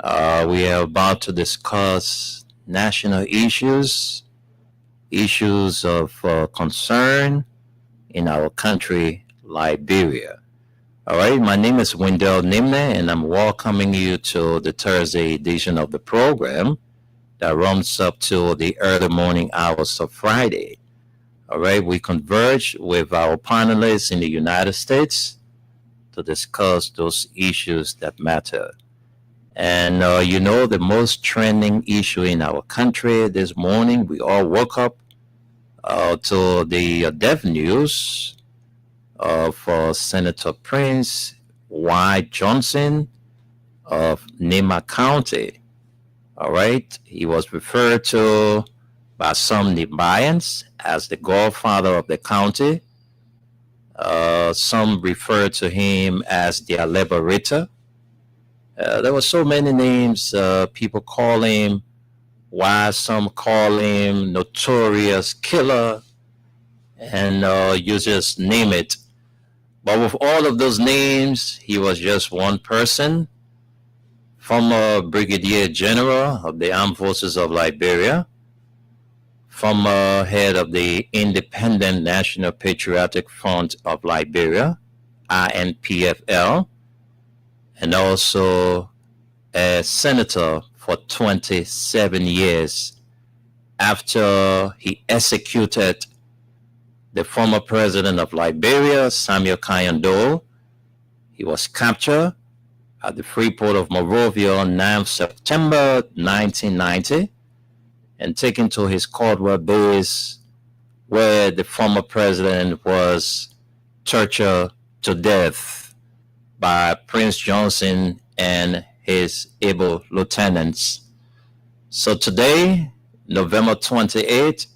We are about to discuss national issues of concern in our country, Liberia. All right, my name is Wendell Nimne, and I'm welcoming you to the Thursday edition of the program that runs up to the early morning hours of Friday. All right, we converge with our panelists in the United States to discuss those issues that matter. And the most trending issue in our country this morning, we all woke up to the death news of Senator Prince Y. Johnson of Nema County. All right. He was referred to by some Nemians as the godfather of the county. Some refer to him as the liberator. There were so many names people call him, why some call him notorious killer, and you just name it. But with all of those names, he was just one person, former Brigadier General of the Armed Forces of Liberia, former head of the Independent National Patriotic Front of Liberia, INPFL, and also a senator for 27 years after he executed the former president of Liberia, Samuel Kayando. He was captured at the free port of Monrovia on 9th September 1990 and taken to his Caldwell base where the former president was tortured to death by Prince Johnson and his able lieutenants. So today, November 28th,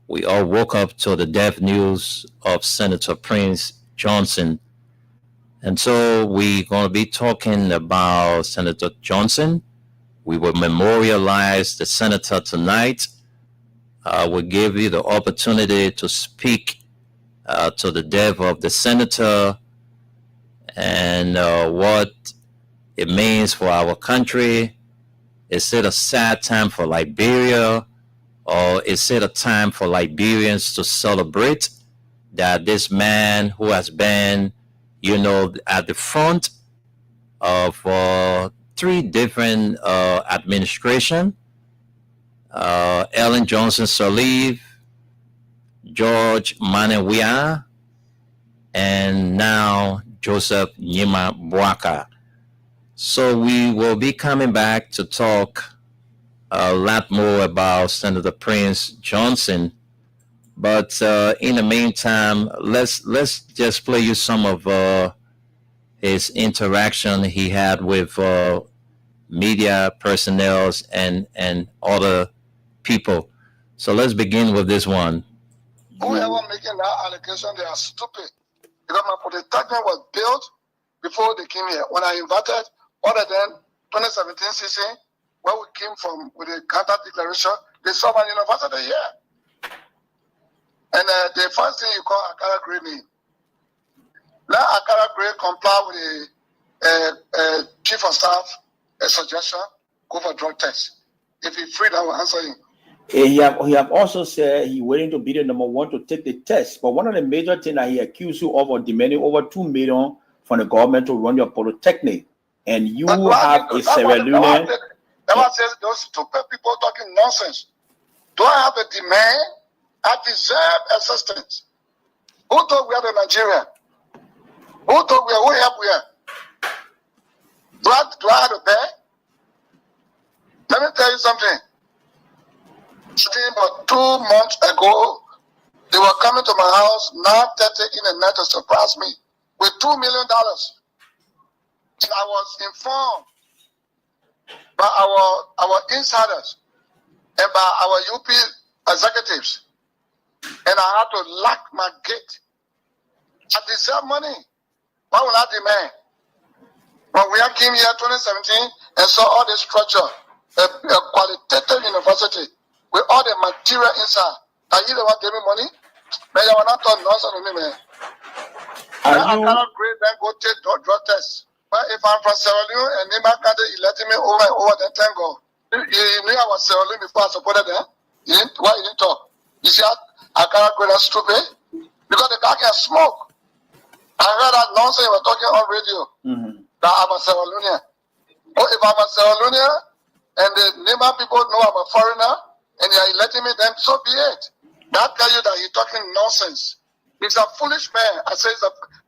we all woke up to the death news of Senator Prince Johnson. And so we're going to be talking about Senator Johnson. We will memorialize the senator tonight. We'll give you the opportunity to speak to the death of the senator and what it means for our country. Is it a sad time for Liberia, or is it a time for Liberians to celebrate that this man who has been, at the front of three different administration, Ellen Johnson Sirleaf, George Manewia, and now Joseph Nyima Bwaka. So we will be coming back to talk a lot more about Senator Prince Johnson. But in the meantime, let's just play you some of his interaction he had with media personnel and other people. So let's begin with this one. Whoever making that allegation, they are stupid. Because my polytechnic was built before they came here. When I invited other than 2017 CC, where we came from with a counter declaration, they saw my university here. And the first thing you call Akara Gray name. Let Akara Gray comply with the chief of staff suggestion, go for drug test. If he's free, I will answer him. He have also said he waiting to be the number one to take the test. But one of the major things that he accused you of demanding over $2 million from the government to run your polytechnic. And you have a Sierra Leone. Never says those stupid people talking nonsense. Do I have a demand? I deserve assistance. Who told we are the Nigeria? Who told we are? Who help we are? Do I have to pay? Let me tell you something. About 2 months ago, they were coming to my house 9:30 in the night to surprise me with $2 million. And I was informed by our insiders and by our UP executives. And I had to lock my gate. I deserve money. Why would I demand? When we came here 2017 and saw all this structure, a qualitative university with all the material inside, that you don't want to give me money? Man, you will not talk nonsense to me, man. I cannot grade then go take drug tests. But if I'm from Sierra Leone and Nima Kante elected me over and over, then thank God. You knew I was Sierra Leone before I supported them. Why you didn't talk? You see, I cannot go that stupid because the guy can smoke. I heard that nonsense you were talking on radio. That I'm a Sierra Leonean. Oh, if I'm a Sierra Leonean and the Nima people know I'm a foreigner and they are electing me, then so be it. That tell you that he's talking nonsense. He's a foolish man. I say,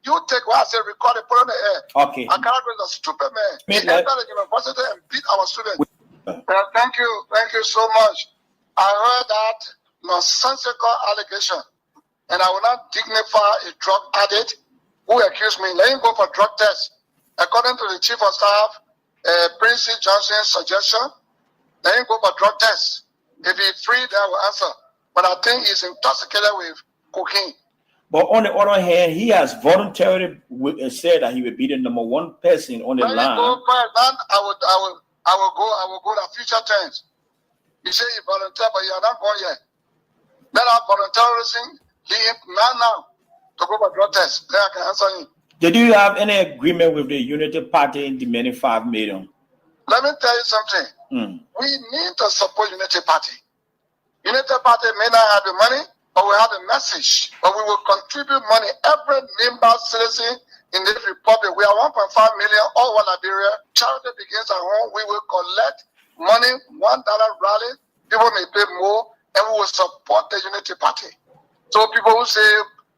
you take what I say, record it, put it on the air. Okay. I cannot be a stupid man. He entered the university and beat our students. Thank you so much. I heard that nonsensical allegation, and I will not dignify a drug addict who accused me. Let him go for drug test. According to the chief of staff, Prince Johnson's suggestion, let him go for drug test. If he's free, then I will answer. But I think he's intoxicated with cocaine. But on the other hand, he has voluntarily said that he will be the number one person on the line. Go first, then I will go to future tense. You say you volunteer, but you are not going yet. Then I'm volunteering him now to go for drug test. Then I can answer him. Did you have any agreement with the Unity Party in demanding $5 million? Let me tell you something. We need to support Unity Party. Unity Party may not have the money, but we have the message. But we will contribute money. Every member citizen in this republic, we are 1.5 million all over Liberia. Charity begins at home. We will collect money, $1 rally. People may pay more, and we will support the Unity Party. So people who say,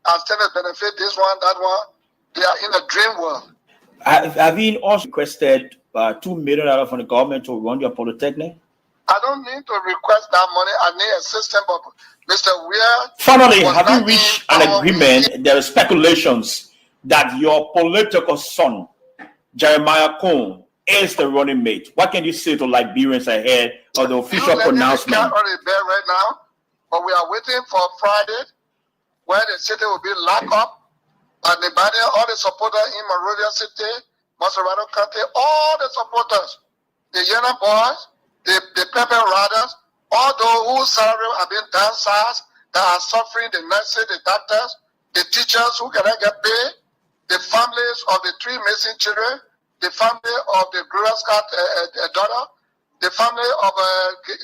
I stand to benefit this one, that one, they are in a dream world. Have you also requested $2 million from the government to run your polytechnic? I don't need to request that money. I need a system, but Mr. Weir. Finally, have you reached an agreement? There are speculations that your political son, Jeremiah Cone, is the running mate. What can you say to Liberians ahead of the official pronouncement? We can't already bear right now, but we are waiting for Friday, where the city will be locked up. And all the supporters in Monrovia City, Monserrato County, all the supporters, the Yena boys, the Pepe Riders, all those whose salary have been downsized, that are suffering, the nurses, the doctors, the teachers who cannot get paid, the families of the 3 missing children, the family of the Gloria Scott daughter, the family of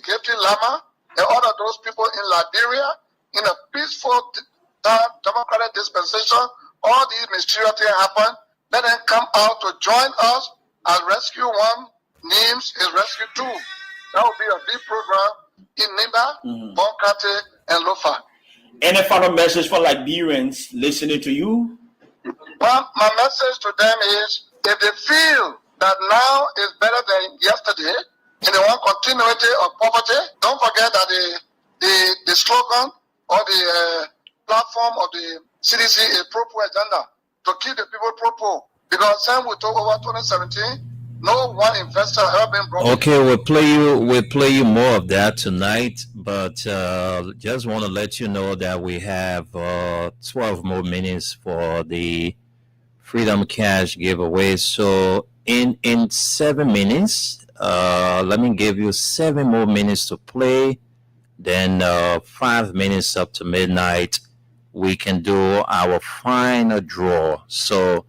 Gifty Lama, and all of those people in Liberia, in a peaceful democratic dispensation. All these mysterious things happen. Let them come out to join us as Rescue 1, NIMS is Rescue 2. That will be a big program in Nimba, Bon County, and Lofa. Any final message for Liberians listening to you? Well, my message to them is, if they feel that now is better than yesterday, and they want continuity of poverty, don't forget that the slogan or the platform of the CDC is pro-poor agenda, to keep the people pro-poor. Because same we talk over 2017, no one investor have been broken. Okay, we'll play you more of that tonight, but just want to let you know that we have 12 more minutes for the Freedom Cash giveaway. So in 7 minutes, let me give you 7 more minutes to play. Then 5 minutes up to midnight, we can do our final draw. So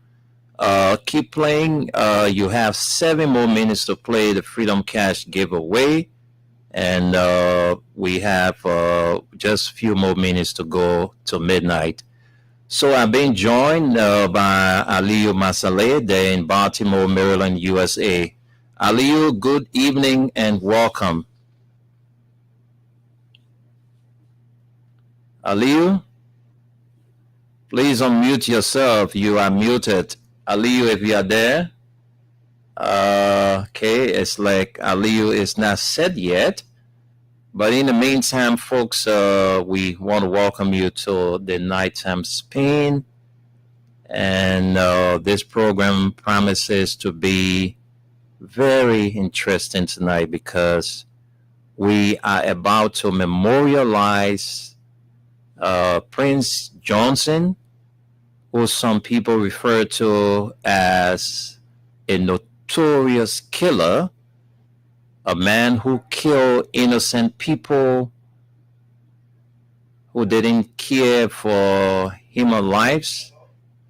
keep playing. You have 7 more minutes to play the Freedom Cash giveaway, and we have just a few more minutes to go to midnight. So I'm being joined by Aliyu Masaleh there in Baltimore, Maryland, USA. Aliyu, good evening and welcome. Aliyu, please unmute yourself. You are muted. Aliyu, if you are there. Okay, it's like Aliyu is not set yet. But in the meantime, folks, we want to welcome you to the Nighttime Spin. And this program promises to be very interesting tonight because we are about to memorialize Prince Johnson, who some people refer to as a notorious killer, a man who killed innocent people, who didn't care for human lives.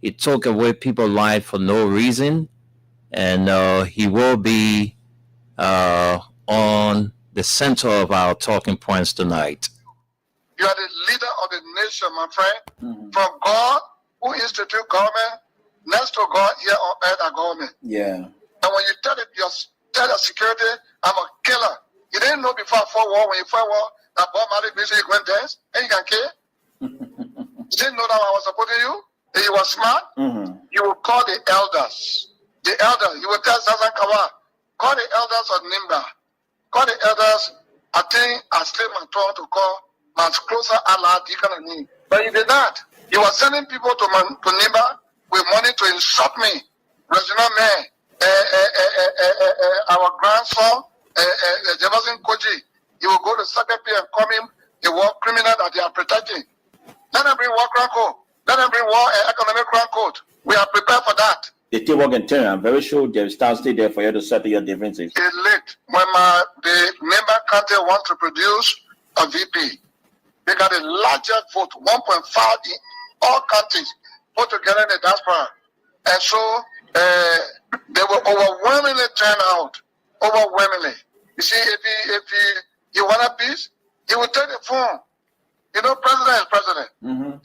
He took away people's life for no reason. and he will be on the center of our talking points tonight. You are the leader of the nation, my friend. From God, who institute government, next to God here on earth are government. Yeah. And when you tell the security, I'm a killer. You didn't know before I fought war, when you fought war, that Bob Marley basically went dance, and you can kill. You didn't know that I was supporting you? That you were smart? You will call the elders. The elders, you will tell Sazan Kawa, call the elders of Nimba. Call the elders, I think I still my turn to call my closer Allah, Deacon and me. But you did not. You were sending people to Nimba with money to insult me. Regional man, our grandson, Jefferson Koji, he will go to Secretary and call him a war criminal that they are protecting. Let them bring war crime code. Let them bring war economic crime code. We are prepared for that. The table can turn. I'm very sure they'll stay there for you to settle your differences. It's late. When the member county want to produce a VP, they got the largest vote, 1.5 in all counties put together in the diaspora. And so they will overwhelmingly turn out. Overwhelmingly. You see, if he want a peace, he will take the phone. You know, president is president.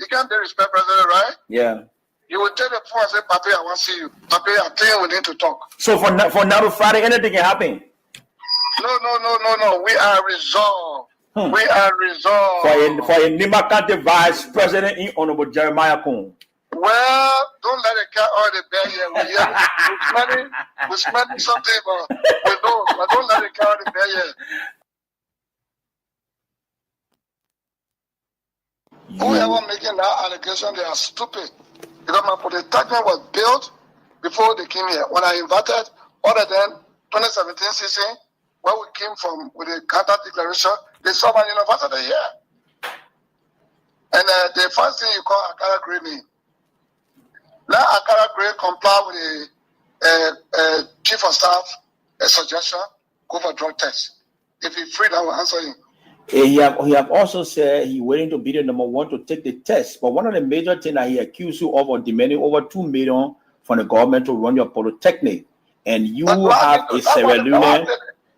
You can't disrespect president, right? Yeah. You will take the phone and say, Papi, I want to see you. Papi, I think we need to talk. So for now to Friday, anything can happen? No. We are resolved. We are resolved. For a Nimba County Vice President in Honorable Jeremiah Kuhn. Well, don't let it cat out of the bed here. We're smelling something, but we don't. But don't let it cat out of the bed yet. Whoever making that allegation, they are stupid. Because my polytechnic was built before they came here. When I invited, other than 2017 season, where we came from with the Carter Declaration, they saw my university here. And the first thing you call Akara Green. Let Akara Green comply with the chief of staff suggestion, go for drug test. If he's free, I will answer him. He have also said he's waiting to be the number one to take the test. But one of the major things that he accused you of demanding over $2 million from the government to run your polytechnic. And you have a Sierra Leone.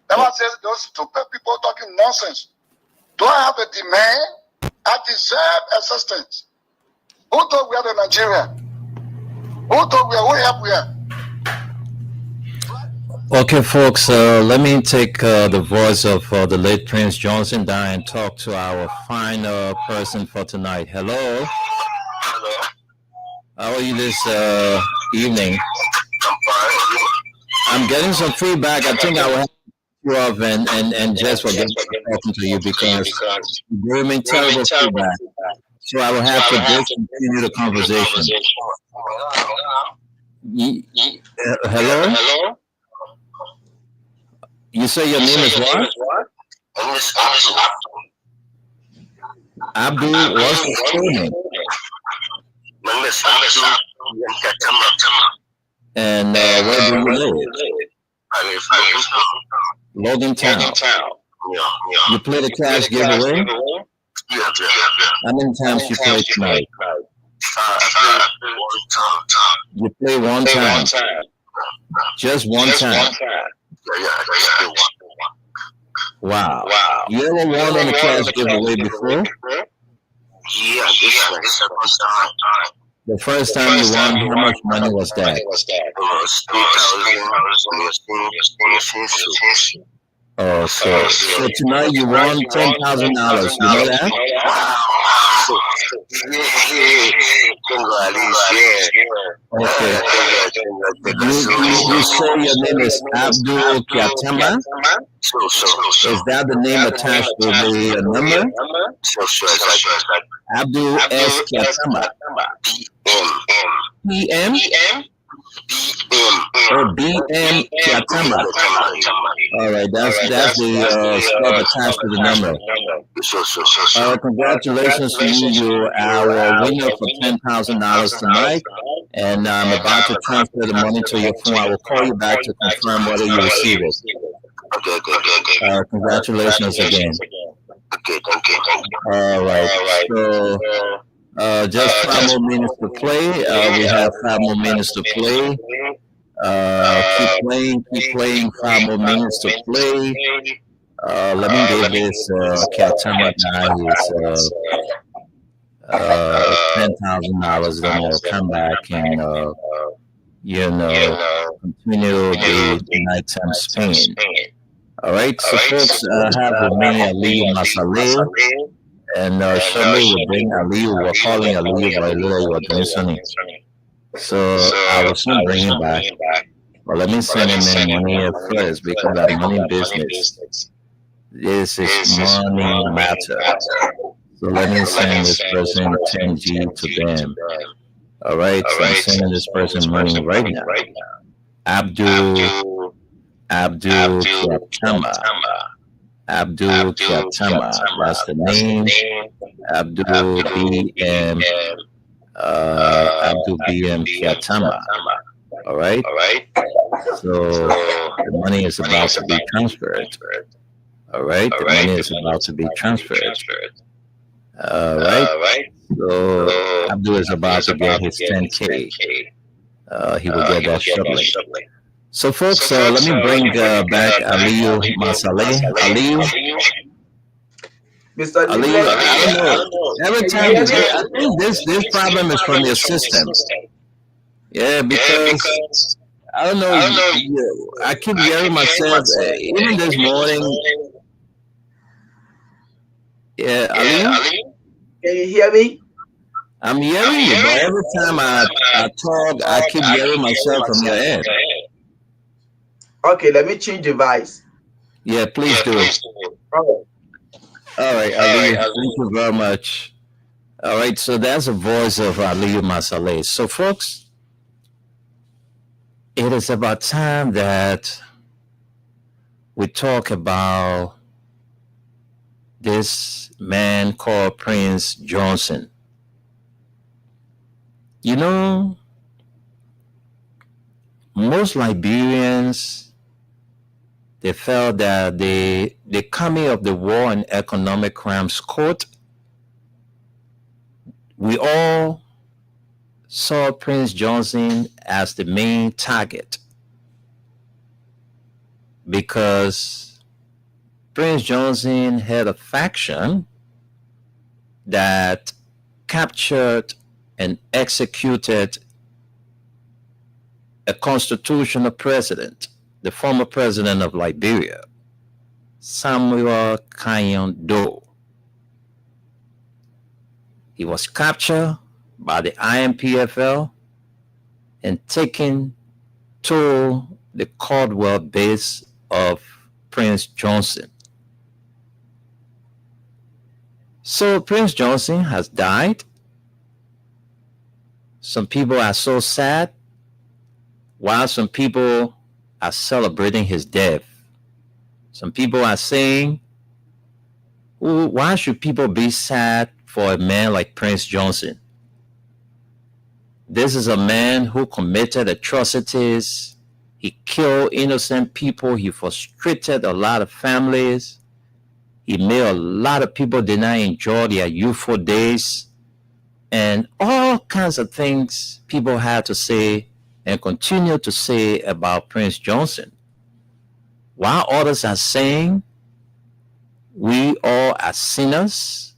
That was those stupid people talking nonsense. Do I have a demand? I deserve assistance. Who thought we are in Nigeria? Who thought we are? Who help we are? Okay, folks, let me take the voice of the late Prince Johnson down and talk to our final person for tonight. Hello. Hello. How are you this evening? I'm fine. I'm getting some feedback. I think I will have you up and just forget talking to you because you're giving me terrible feedback. So I will have to discontinue the conversation. Hello? Hello? You say your name is what? Abdul, what's the full name? And where do you live? I live Logan Town. You play the cash giveaway? How many times you play tonight? You play one time. Just one time. Wow. You ever won on the cash giveaway before? Yeah, this is The first time you won, how much money was that? Okay. So tonight you won $10,000. You know that? Okay. You say your name is Abdul Kiatamba? Is that the name attached to the number? Abdul S. Kiatamba. PM? Or BM Kiatamba. All right, that's the stuff attached to the number. Congratulations to you. You're our winner for $10,000 tonight. And I'm about to transfer the money to your phone. I will call you back to confirm whether you receive it. Okay. Congratulations again. Okay, thank you. All right. So just 5 more minutes to play. We have 5 more minutes to play. Keep playing. 5 more minutes to play. Let me give this Katama guy his $10,000. Then we'll come back and continue the nighttime Spain. All right, so folks, have with me Aliyu Masale, and shortly we'll bring Aliyu. We're calling Aliyu, but Aliyu was doing something. So I will soon bring him back. But let me send him in money at first because I'm money business. This is money matter. So let me send this person 10G to them. All right, so I'm sending this person money right now. Abdul Kiatama. Abdul Kiatama. That's the name. Abdul BM. Abdul BM Kiatama. All right. So the money is about to be transferred. All right. The money is about to be transferred. All right. So Abdul is about to get his 10K. He will get that shortly. So folks, let me bring back Aliyu Masale. Aliyu. Mr. Aliyu, I don't know. Every time I think this problem is from your system. Yeah, because I don't know. I keep hearing myself even this morning. Yeah, Aliyu. Can you hear me? I'm hearing you, but every time I talk, I keep hearing myself from your end. Okay, let me change device. Yeah, please do. All right, Aliyu, thank you very much. All right, so that's the voice of Aliyu Masale. So, folks, it is about time that we talk about this man called Prince Johnson. You know, most Liberians, they felt that the coming of the War and Economic Crimes Court, we all saw Prince Johnson as the main target because Prince Johnson had a faction that captured and executed a constitutional president, the former president of Liberia, Samuel Kanyon Doe. He was captured by the IMPFL and taken to the Caldwell base of Prince Johnson. So Prince Johnson has died. Some people are so sad, while some people are celebrating his death. Some people are saying, why should people be sad for a man like Prince Johnson? This is a man who committed atrocities. He killed innocent people. He frustrated a lot of families. He made a lot of people did not enjoy their youthful days. And all kinds of things people had to say and continue to say about Prince Johnson. While others are saying we all are sinners,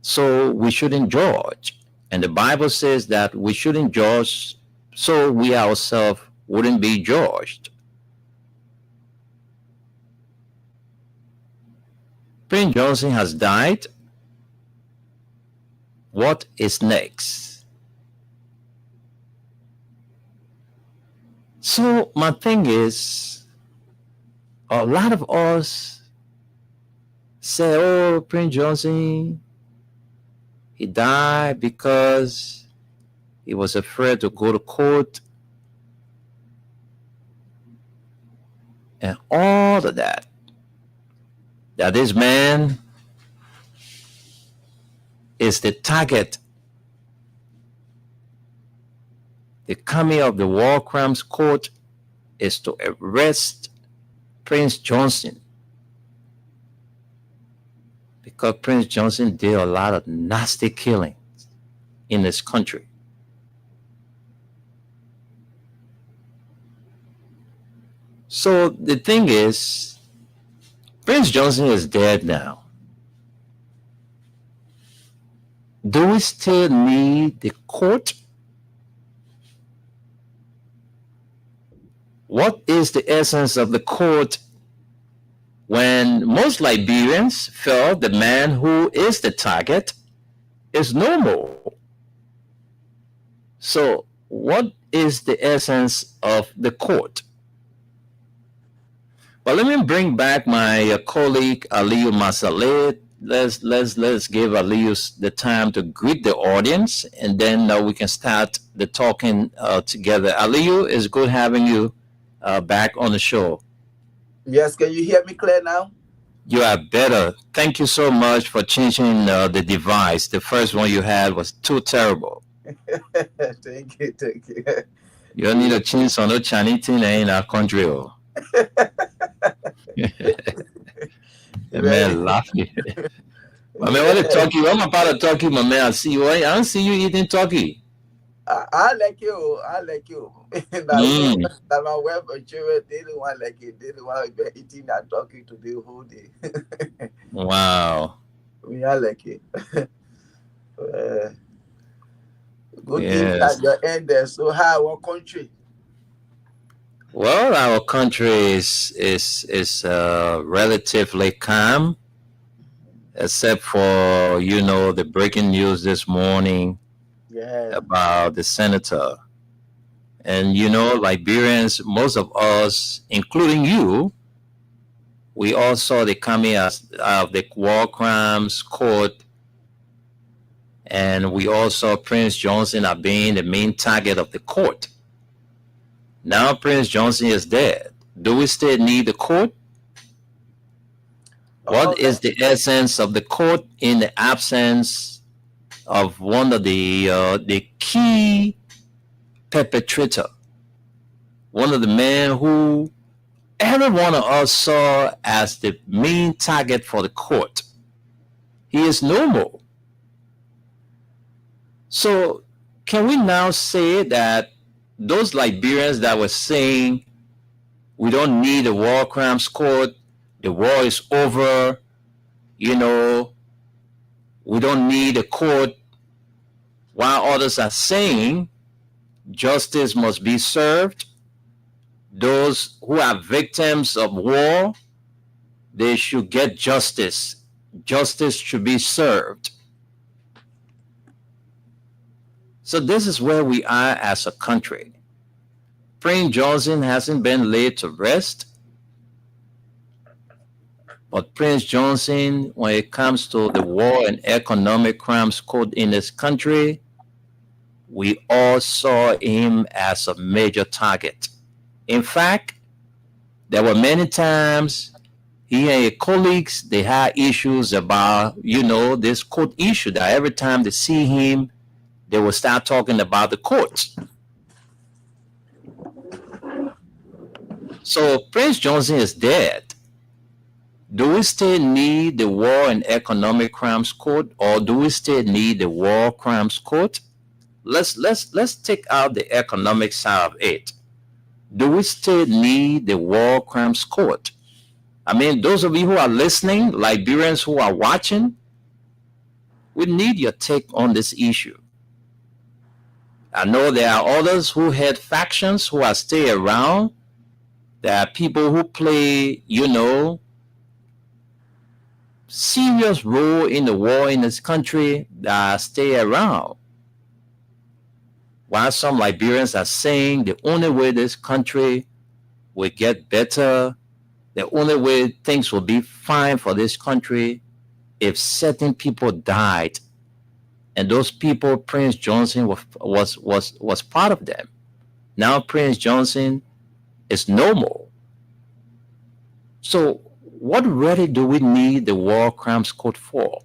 so we shouldn't judge. And the Bible says that we shouldn't judge, so we ourselves wouldn't be judged. Prince Johnson has died. What is next? So my thing is, a lot of us say, oh, Prince Johnson, he died because he was afraid to go to court and all of that. That this man is the target. The coming of the War Crimes Court is to arrest Prince Johnson because Prince Johnson did a lot of nasty killings in this country. So the thing is, Prince Johnson is dead now. Do we still need the court? What is the essence of the court when most Liberians felt the man who is the target is no more? So, what is the essence of the court? But let me bring back my colleague Aliyu Masaleh. Let's give Aliyu the time to greet the audience, and then we can start the talking together. Aliyu, it's good having you back on the show. Yes, can you hear me clear now? You are better. Thank you so much for changing the device. The first one you had was too terrible. Thank you. You don't need to change on the Chinese thing in our country. Man, laughing. My man, what a turkey? I'm about to turkey, my man. I see you. I don't see you eating turkey. I like you. That my wife and children didn't want like it. They didn't want to be eating and talking to the whole day. Wow. We are like it. Good thing at your end there. So how our country? Well, our country is relatively calm, except for the breaking news this morning about the senator. And Liberians, most of us, including you, we all saw the coming out of the war crimes court, and we all saw Prince Johnson as being the main target of the court. Now Prince Johnson is dead. Do we still need the court? What is the essence of the court in the absence of one of the key perpetrator, one of the men who every one of us saw as the main target for the court? He is no more. So can we now say that those Liberians that were saying we don't need a war crimes court, the war is over, we don't need a court, while others are saying justice must be served, those who are victims of war, they should get justice. Justice should be served. So this is where we are as a country. Prince Johnson hasn't been laid to rest. But Prince Johnson, when it comes to the war and economic crimes court in this country, we all saw him as a major target. In fact, there were many times he and his colleagues, they had issues about, this court issue, that every time they see him, they will start talking about the courts. So Prince Johnson is dead. Do we still need the War and Economic Crimes Court, or do we still need the War Crimes Court? Let's take out the economic side of it. Do we still need the War Crimes Court? I mean, those of you who are listening, Liberians who are watching, we need your take on this issue. I know there are others who had factions who are still around. There are people who play, serious role in the war in this country that stay around. While some Liberians are saying the only way this country will get better, the only way things will be fine for this country if certain people died. And those people, Prince Johnson was part of them. Now Prince Johnson is no more. So what really do we need the War Crimes Court for?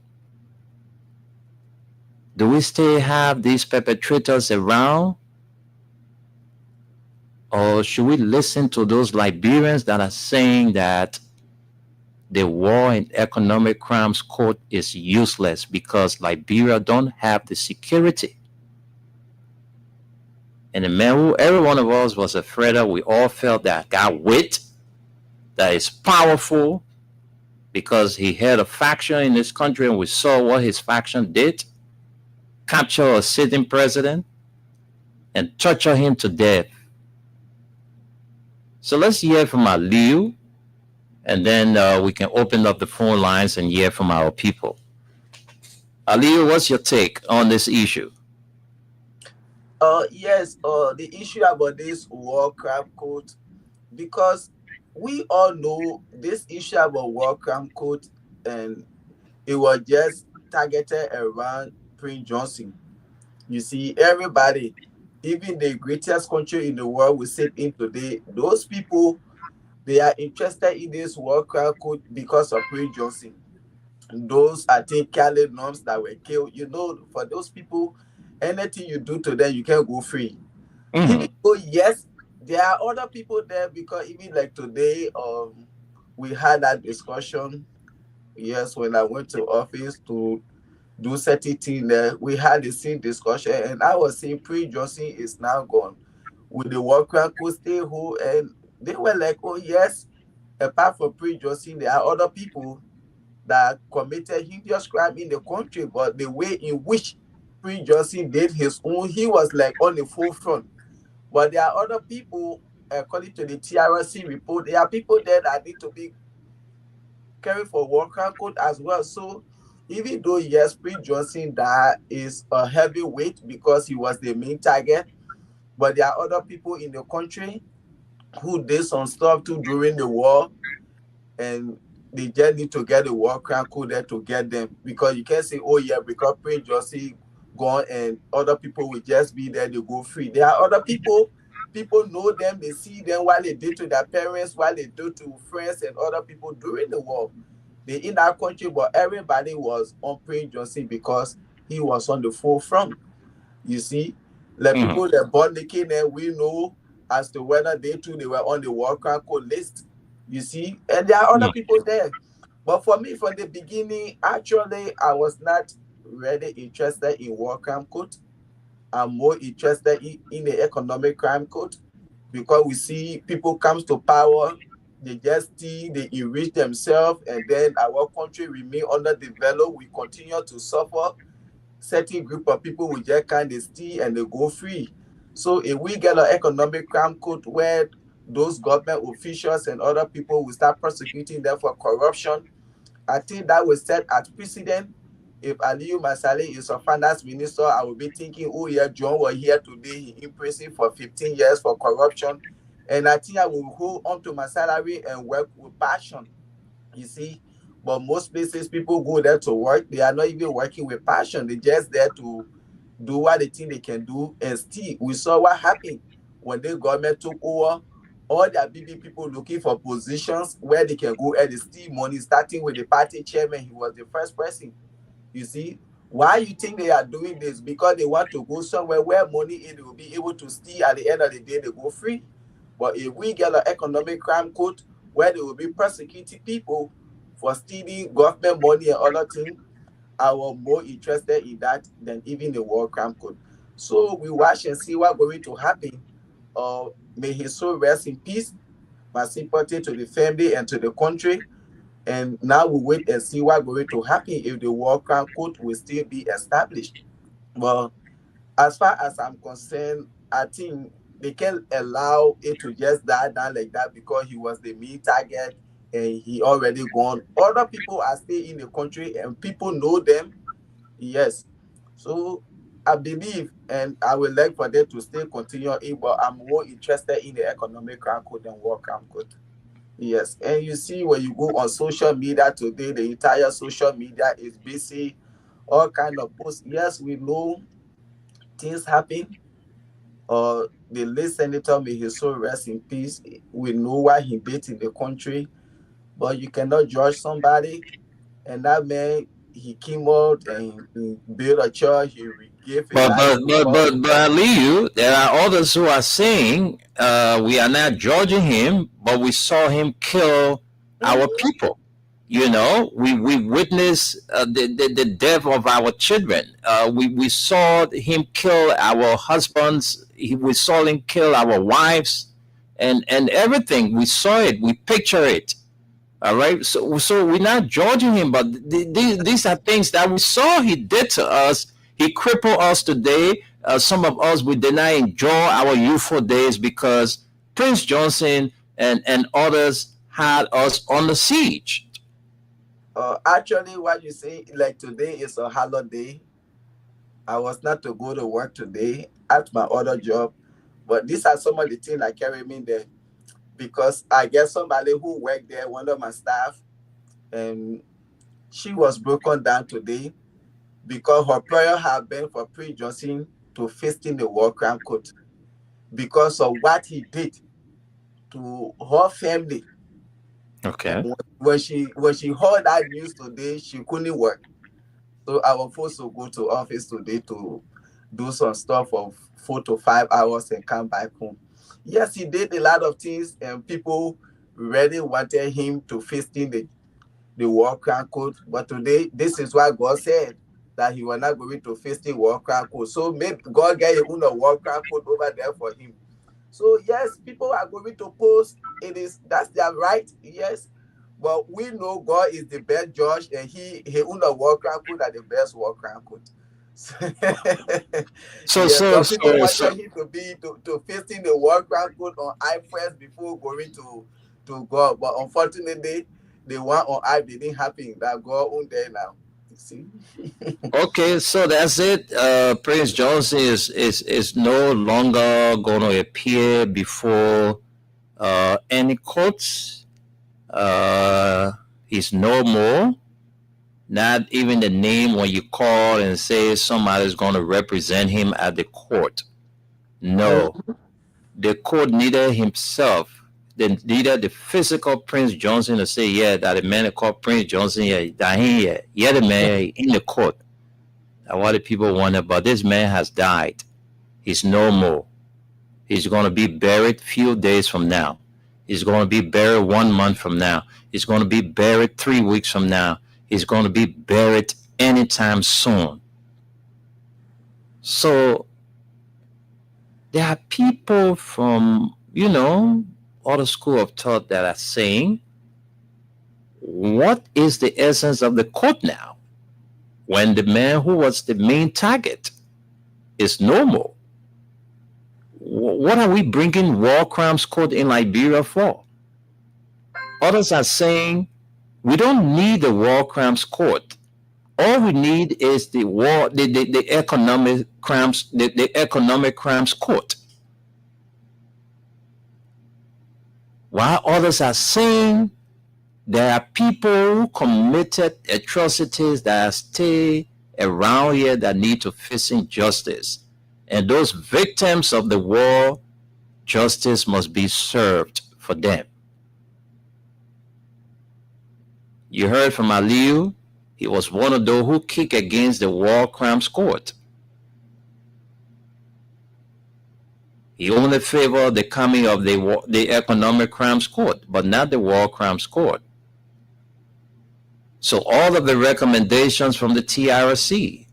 Do we still have these perpetrators around? Or should we listen to those Liberians that are saying that the War and Economic Crimes Court is useless because Liberia don't have the security? And the man who every one of us was afraid of, we all felt that got wit that is powerful because he had a faction in this country and we saw what his faction did, capture a sitting president and torture him to death. So let's hear from Aliyu, and then we can open up the phone lines and hear from our people. Aliyu, what's your take on this issue? Yes, the issue about this war crime code, because we all know this issue about war crime code, and it was just targeted around Prince Johnson. You see, everybody, even the greatest country in the world we sit in today, those people, they are interested in this war crime code because of Prince Johnson. Those, I think, Cali norms that were killed, you know, for those people, anything you do to them, you can go free. Even though, yes, there are other people there, because even like today, we had that discussion. Yes, when I went to office to do certain things there, we had the same discussion, and I was saying Prince Johnson is now gone. With the war crime code stay whole, and they were like, oh yes, apart from Prince Johnson, there are other people that committed hideous crime in the country, but the way in which Prince Johnson did his own, he was like on the forefront. But there are other people, according to the TRC report, there are people there that need to be carried for war crime code as well. So even though, yes, Prince Johnson, that is a heavy weight because he was the main target, but there are other people in the country who did some stuff too during the war, and they just need to get the war crime code there to get them, because you can't say, oh yeah, because Prince Johnson gone and other people will just be there, they go free. There are other people know them, they see them, what they did to their parents, what they do to friends and other people during the war. They in our country, but everybody was on Prince Johnson because he was on the forefront. You see, like people that born the king, and we know as to whether they too, they were on the war crime code list. You see, and there are other people there. But for me, from the beginning, actually, I was not really interested in war crime code. I'm more interested in the economic crime code, because we see people comes to power, they just steal, they enrich themselves, and then our country remain underdeveloped. We continue to suffer. Certain group of people will just kind of steal and they go free. So if we get an economic crime code where those government officials and other people will start prosecuting them for corruption, I think that will set as precedent. If Aliyu Masale is a finance minister, I will be thinking, oh yeah, John was here today, he in prison for 15 years for corruption. And I think I will hold on to my salary and work with passion. You see, but most places people go there to work, they are not even working with passion. They're just there to do what they think they can do. And still, we saw what happened when the government took over. All the BB people looking for positions where they can go and steal money, starting with the party chairman. He was the first person. You see, why you think they are doing this? Because they want to go somewhere where money is, they will be able to steal. At the end of the day, they go free. But if we get an economic crime code where they will be prosecuting people for stealing government money and other things, I was more interested in that than even the war crime code. So we watch and see what's going to happen. May his soul rest in peace. My sympathy to the family and to the country. And now we wait and see what's going to happen if the war crime code will still be established. Well, as far as I'm concerned, I think they can't allow it to just die down like that because he was the main target and he already gone. Other people are still in the country and people know them. Yes. So I believe, and I would like for them to still continue it, but I'm more interested in the economic crime code than war crime code. Yes. And you see, when you go on social media today, the entire social media is busy, all kind of posts. Yes, we know things happen. The late senator, may his soul rest in peace. We know why he did in the country, but you cannot judge somebody. And that man, he came out and he built a church. He gave his life. But Liu, there are others who are saying we are not judging him, but we saw him kill our people. You know, we witnessed the death of our children. We saw him kill our husbands. We saw him kill our wives. and everything. We saw it, we picture it. All right, so we're not judging him, but these are things that we saw he did to us. He crippled us today. Some of us, we did not enjoy our youthful days because Prince Johnson and others had us on the siege. Actually, what you say, like today is a holiday. I was not to go to work today at my other job, but these are some of the things that carry me there, because I get somebody who worked there, one of my staff, and she was broken down today because her prayer had been for Prince Johnson to fasten the war crime court because of what he did to her family. Okay. When she heard that news today, she couldn't work. So I was forced to go to office today to do some stuff of 4 to 5 hours and come back home. Yes, he did a lot of things, and people really wanted him to fasten the war crime code. But today, this is what God said, that he was not going to face the war crime code. So maybe God get a war crime code over there for him. So yes, people are going to post. That's their right. Yes, but we know God is the best judge, and he own a war crime code at the best war crime code. So people wanted him to facing the war crime code on I first before going to God, but unfortunately, the one on I didn't happen. That God on there now. You see. Okay, so that's it. Prince Johnson is no longer going to appear before any courts. He's no more. Not even the name when you call and say somebody's going to represent him at the court. No, the court needed himself. They needed the physical Prince Johnson to say, yeah, that the man called Prince Johnson, that the man in the court. That's what the people wanted, but this man has died. He's no more. He's going to be buried few days from now. He's going to be buried 1 month from now. He's going to be buried 3 weeks from now. He's going to be buried anytime soon. So there are people from, other school of thought that are saying, what is the essence of the court now when the man who was the main target is no more? What are we bringing war crimes court in Liberia for? Others are saying we don't need the war crimes court. All we need is the economic crimes, the economic crimes court. While others are saying there are people who committed atrocities that stay around here that need to face justice. And those victims of the war, justice must be served for them. You heard from Aliyu, he was one of those who kicked against the war crimes court. He only favored the coming of the economic crimes court, but not the war crimes court. So all of the recommendations from the TRC,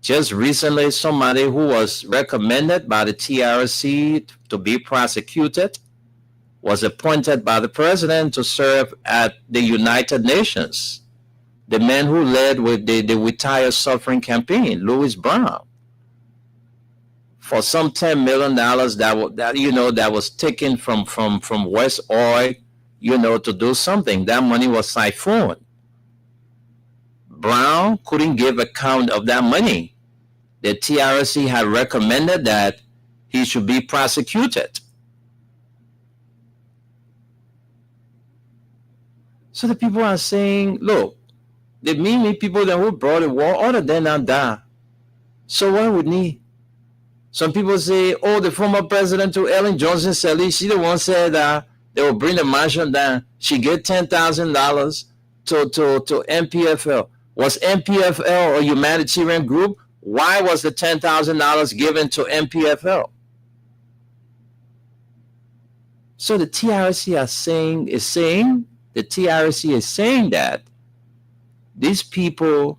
just recently somebody who was recommended by the TRC to be prosecuted was appointed by the president to serve at the United Nations. The man who led with the Retire Suffering campaign, Louis Brown, for some $10 million that was taken from West Oil, to do something. That money was siphoned. Brown couldn't give account of that money. The TRC had recommended that he should be prosecuted. So the people are saying, look, the Mimi people that who brought the war, all of them now die. So what we need? Some people say, oh, the former president to Ellen Johnson Sirleaf, she the one said that they will bring the marshal down. She gave $10,000 to MPFL. Was MPFL a humanitarian group? Why was the $10,000 given to MPFL? So the TRC is saying that these people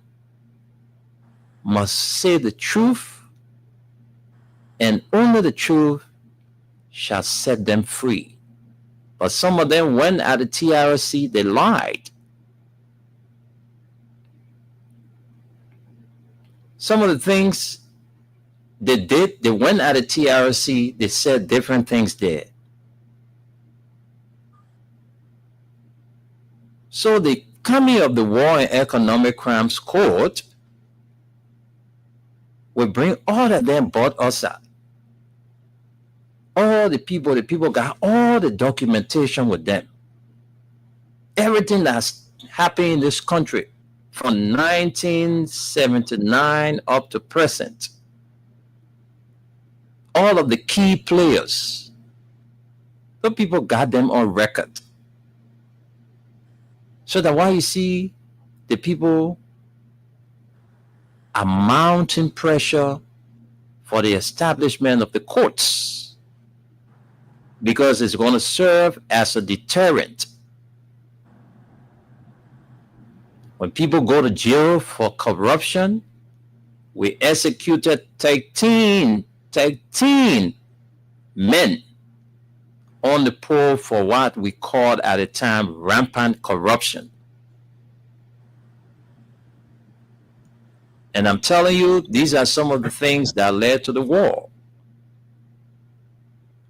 must say the truth, and only the truth shall set them free. But some of them went at the TRC, they lied. Some of the things they did, they went at the TRC, they said different things there. So the coming of the War and Economic Crimes Court will bring all of them brought us out. All the people got all the documentation with them. Everything that's happened in this country from 1979 up to present. All of the key players. The people got them on record. So that why you see the people are mounting pressure for the establishment of the courts, because it's going to serve as a deterrent. When people go to jail for corruption, we executed 13 men on the pole for what we called at the time rampant corruption. And I'm telling you, these are some of the things that led to the war.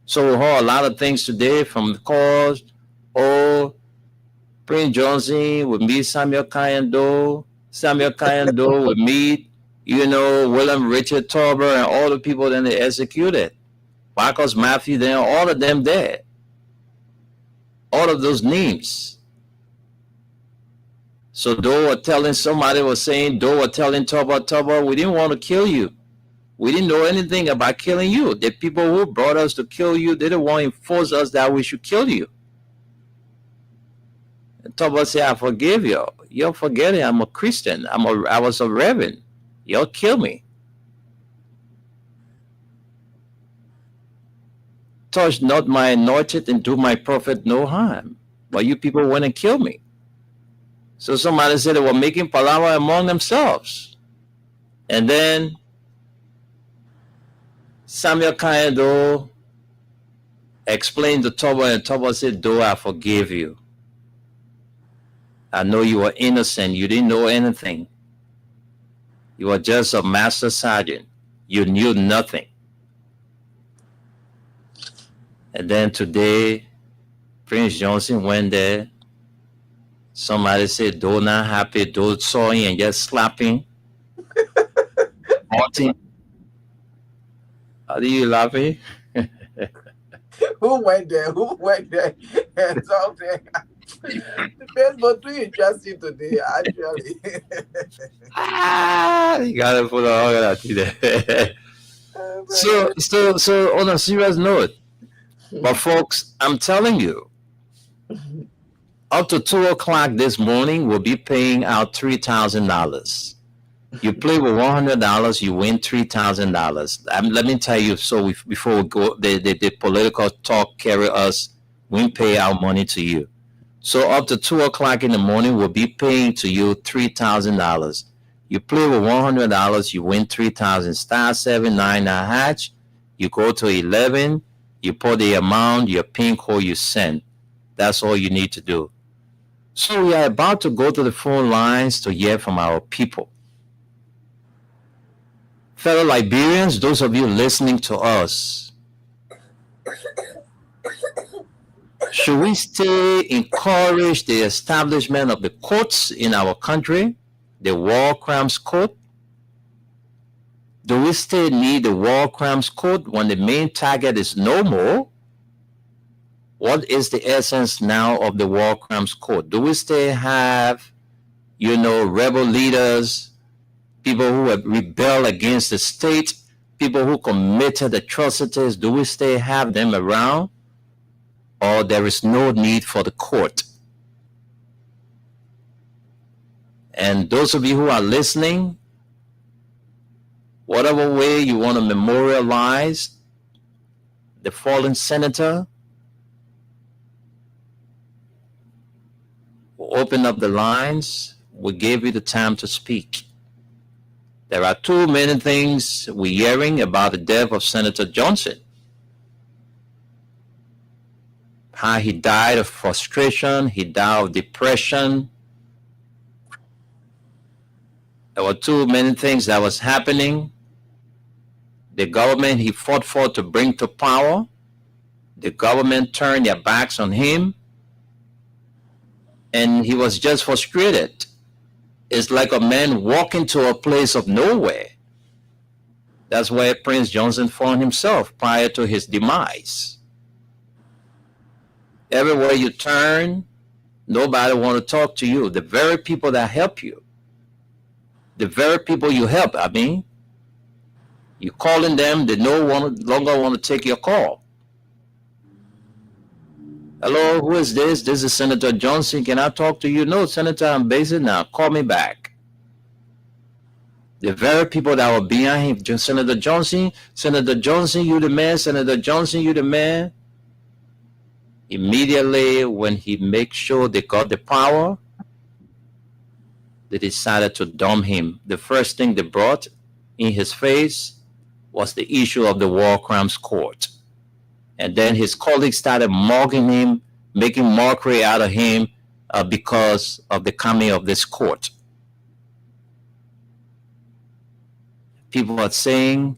So we heard a lot of things today from the cause, Prince Johnson would meet Samuel Kayando would meet, William Richard Tolbert and all the people that they executed. Marcus Matthew, then all of them there. All of those names. So somebody was saying, Tolbert, we didn't want to kill you. We didn't know anything about killing you. The people who brought us to kill you, they didn't want to enforce us that we should kill you. And Tolbert said, I forgive you. You're forgetting I'm a Christian. I was a reverend. You'll kill me. Touch not my anointed and do my prophet no harm. But you people went and killed me. So somebody said they were making palaver among themselves. And then Samuel Kayando explained to Tolbert, and Tolbert said, "Do I forgive you? I know you were innocent. You didn't know anything. You were just a master sergeant. You knew nothing." And then today, Prince Johnson went there. Somebody said, "Do not happy, do sawing and just slapping." Martin, are you laughing? Who went there? And something. The Facebook too interesting today, actually. You gotta put all of that there. So on a serious note, but folks, I'm telling you, up to 2:00 this morning, we'll be paying out $3,000. You play with $100, you win $3,000. Let me tell you, so before we go, the political talk carry us, we pay our money to you. So up to 2:00 in the morning, we'll be paying to you $3,000. You play with $100, you win $3,000. *799#. You go to 11, you put the amount, your PIN code you send. That's all you need to do. So we are about to go to the phone lines to hear from our people. Fellow Liberians, those of you listening to us, should we still encourage the establishment of the courts in our country, the War Crimes Court? Do we still need the War Crimes Court when the main target is no more? What is the essence now of the War Crimes Court? Do we still have, rebel leaders, people who have rebelled against the state, people who committed atrocities? Do we still have them around? Or there is no need for the court? And those of you who are listening, whatever way you want to memorialize the fallen senator, we'll open up the lines. We gave you the time to speak. There are too many things we're hearing about the death of Senator Johnson. how he died of frustration, he died of depression. There were too many things that was happening. The government he fought for to bring to power, the government turned their backs on him, and he was just frustrated. It's like a man walking to a place of nowhere. That's where Prince Johnson found himself prior to his demise. Everywhere you turn, nobody want to talk to you. The very people that help you, the very people you help, you're calling them, they no longer want to take your call. Hello, who is this? This is Senator Johnson. Can I talk to you? No, Senator, I'm busy now. Call me back. The very people that were behind him, Senator Johnson, you the man, Senator Johnson, you the man. Immediately when he makes sure they got the power, they decided to dump him. The first thing they brought in his face was the issue of the War Crimes Court. And then his colleagues started mocking him, making mockery out of him because of the coming of this court. People are saying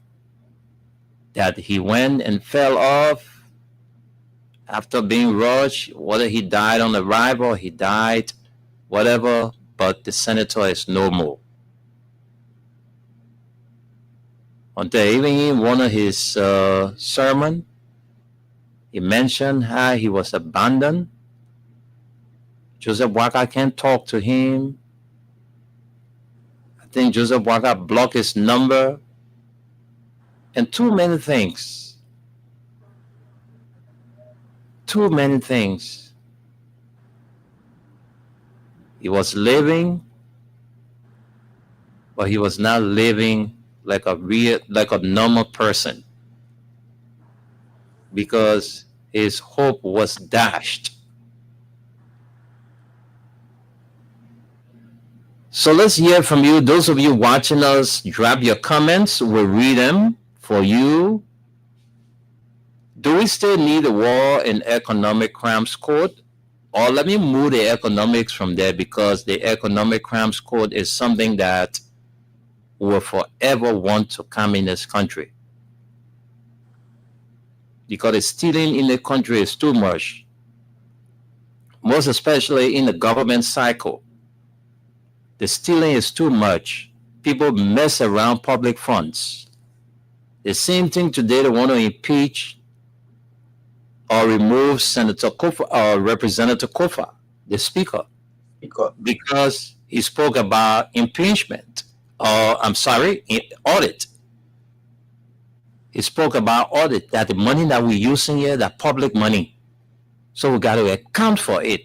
that he went and fell off after being rushed, whether he died on arrival, he died, whatever, but the senator is no more. Until even in one of his sermons, he mentioned how he was abandoned. Joseph Boakai can't talk to him. I think Joseph Boakai blocked his number. And too many things. Too many things. He was living, but he was not living like a normal person, because his hope was dashed. So let's hear from you. Those of you watching us, drop your comments. We'll read them for you. Do we still need a War and Economic Crimes Court? Or let me move the economics from there, because the Economic Crimes Court is something that will forever want to come in this country. Because the stealing in the country is too much, most especially in the government cycle. The stealing is too much. People mess around public funds. The same thing today, they want to impeach or remove Senator Kofa or Representative Kofa, the speaker, because he spoke about impeachment, or audit. He spoke about audit, that the money that we're using here, that public money. So we got to account for it.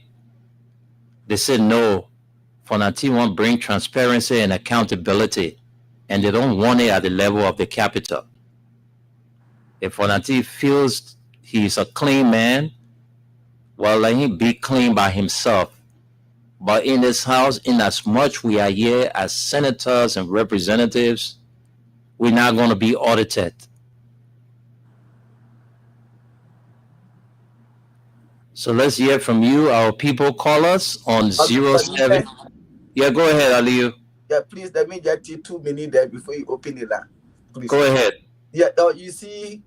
They said no, Fonati won't bring transparency and accountability, and they don't want it at the level of the capital. If Fonati feels he's a clean man, well, let him be clean by himself. But in this house, in as much we are here as senators and representatives, we're not going to be audited. So let's hear from you. Our people, call us on 07. Yeah, go ahead, Aliyu. Yeah, please, let me get you 2 minutes there before you open it up. Please. Go ahead. Yeah, you see,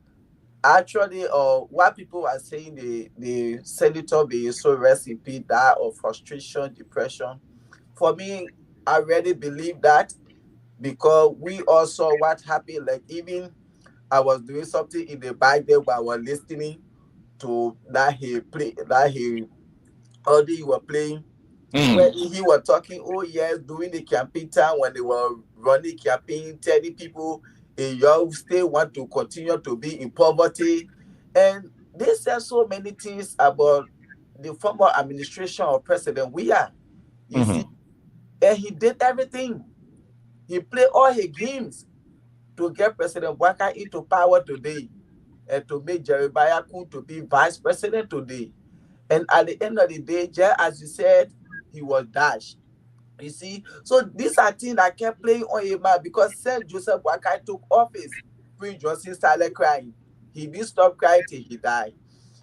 actually, what people are saying, the senator being so rest in peace, that of frustration, depression. For me, I really believe that, because we all saw what happened. Like, even I was doing something in the back there while I was listening to that he were playing, where he was talking, oh yes, during the campaign time when they were running campaign, telling people in your state want to continue to be in poverty. And they said so many things about the former administration of President Weah. You see, and he did everything. He played all his games to get President Boakai into power today, and to make Jeremiah Kun to be vice president today. And at the end of the day, just as you said, he was dashed. You see, so these are things that kept playing on his mind, because since Joseph Boakai took office, Prince Johnson started crying. He didn't stop crying till he died.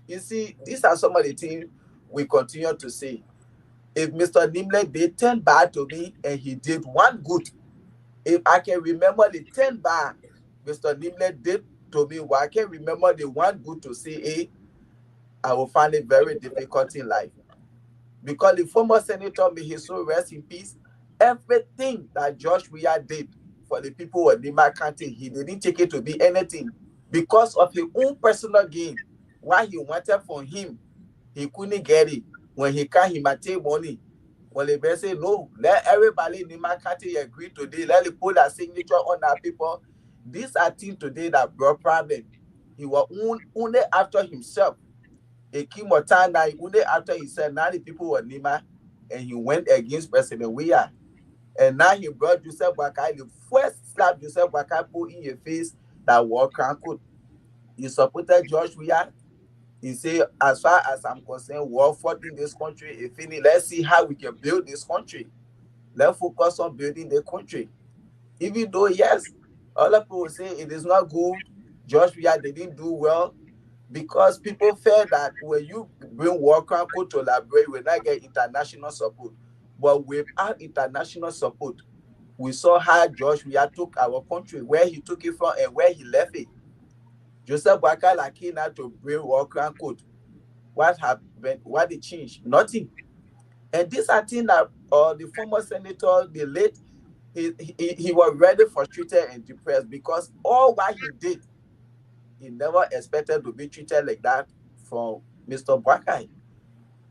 You see, these are some of the things we continue to say. If Mr. Nimble did 10 bad to me and he did one good, if I can remember the 10 bad Mr. Nimble did to me, well, I can remember the one good to say, hey, I will find it very difficult in life. Because the former senator, may his soul rest in peace, everything that Josh Weah did for the people of Nima County, he didn't take it to be anything. Because of his own personal gain, what he wanted from him, he couldn't get it. When he can, he might take money. When they say, no, let everybody in Nima County agree today, let them put a signature on our people. These are things today that brought problem. He was only after himself. He came only after he said, now the people were Nima, and he went against President Weah. And now he brought Joseph Boakai, the first slap Joseph Boakai put in your face that war crown could. He supported Josh Weah. He said, as far as I'm concerned, war fought in this country. If any, let's see how we can build this country. Let's focus on building the country. Even though, yes, other people say it is not good, Josh Weah didn't do well, because people felt that when you bring war crown code to Liberia, you will not get international support. But without international support, we saw how Josh Weah took our country, where he took it from and where he left it. Joseph Boakai came out to bring war crown code. What happened? What they changed? Nothing. And these are things that the former senator, the late, he was really frustrated and depressed, because all what he did, he never expected to be treated like that from Mr. Boakai.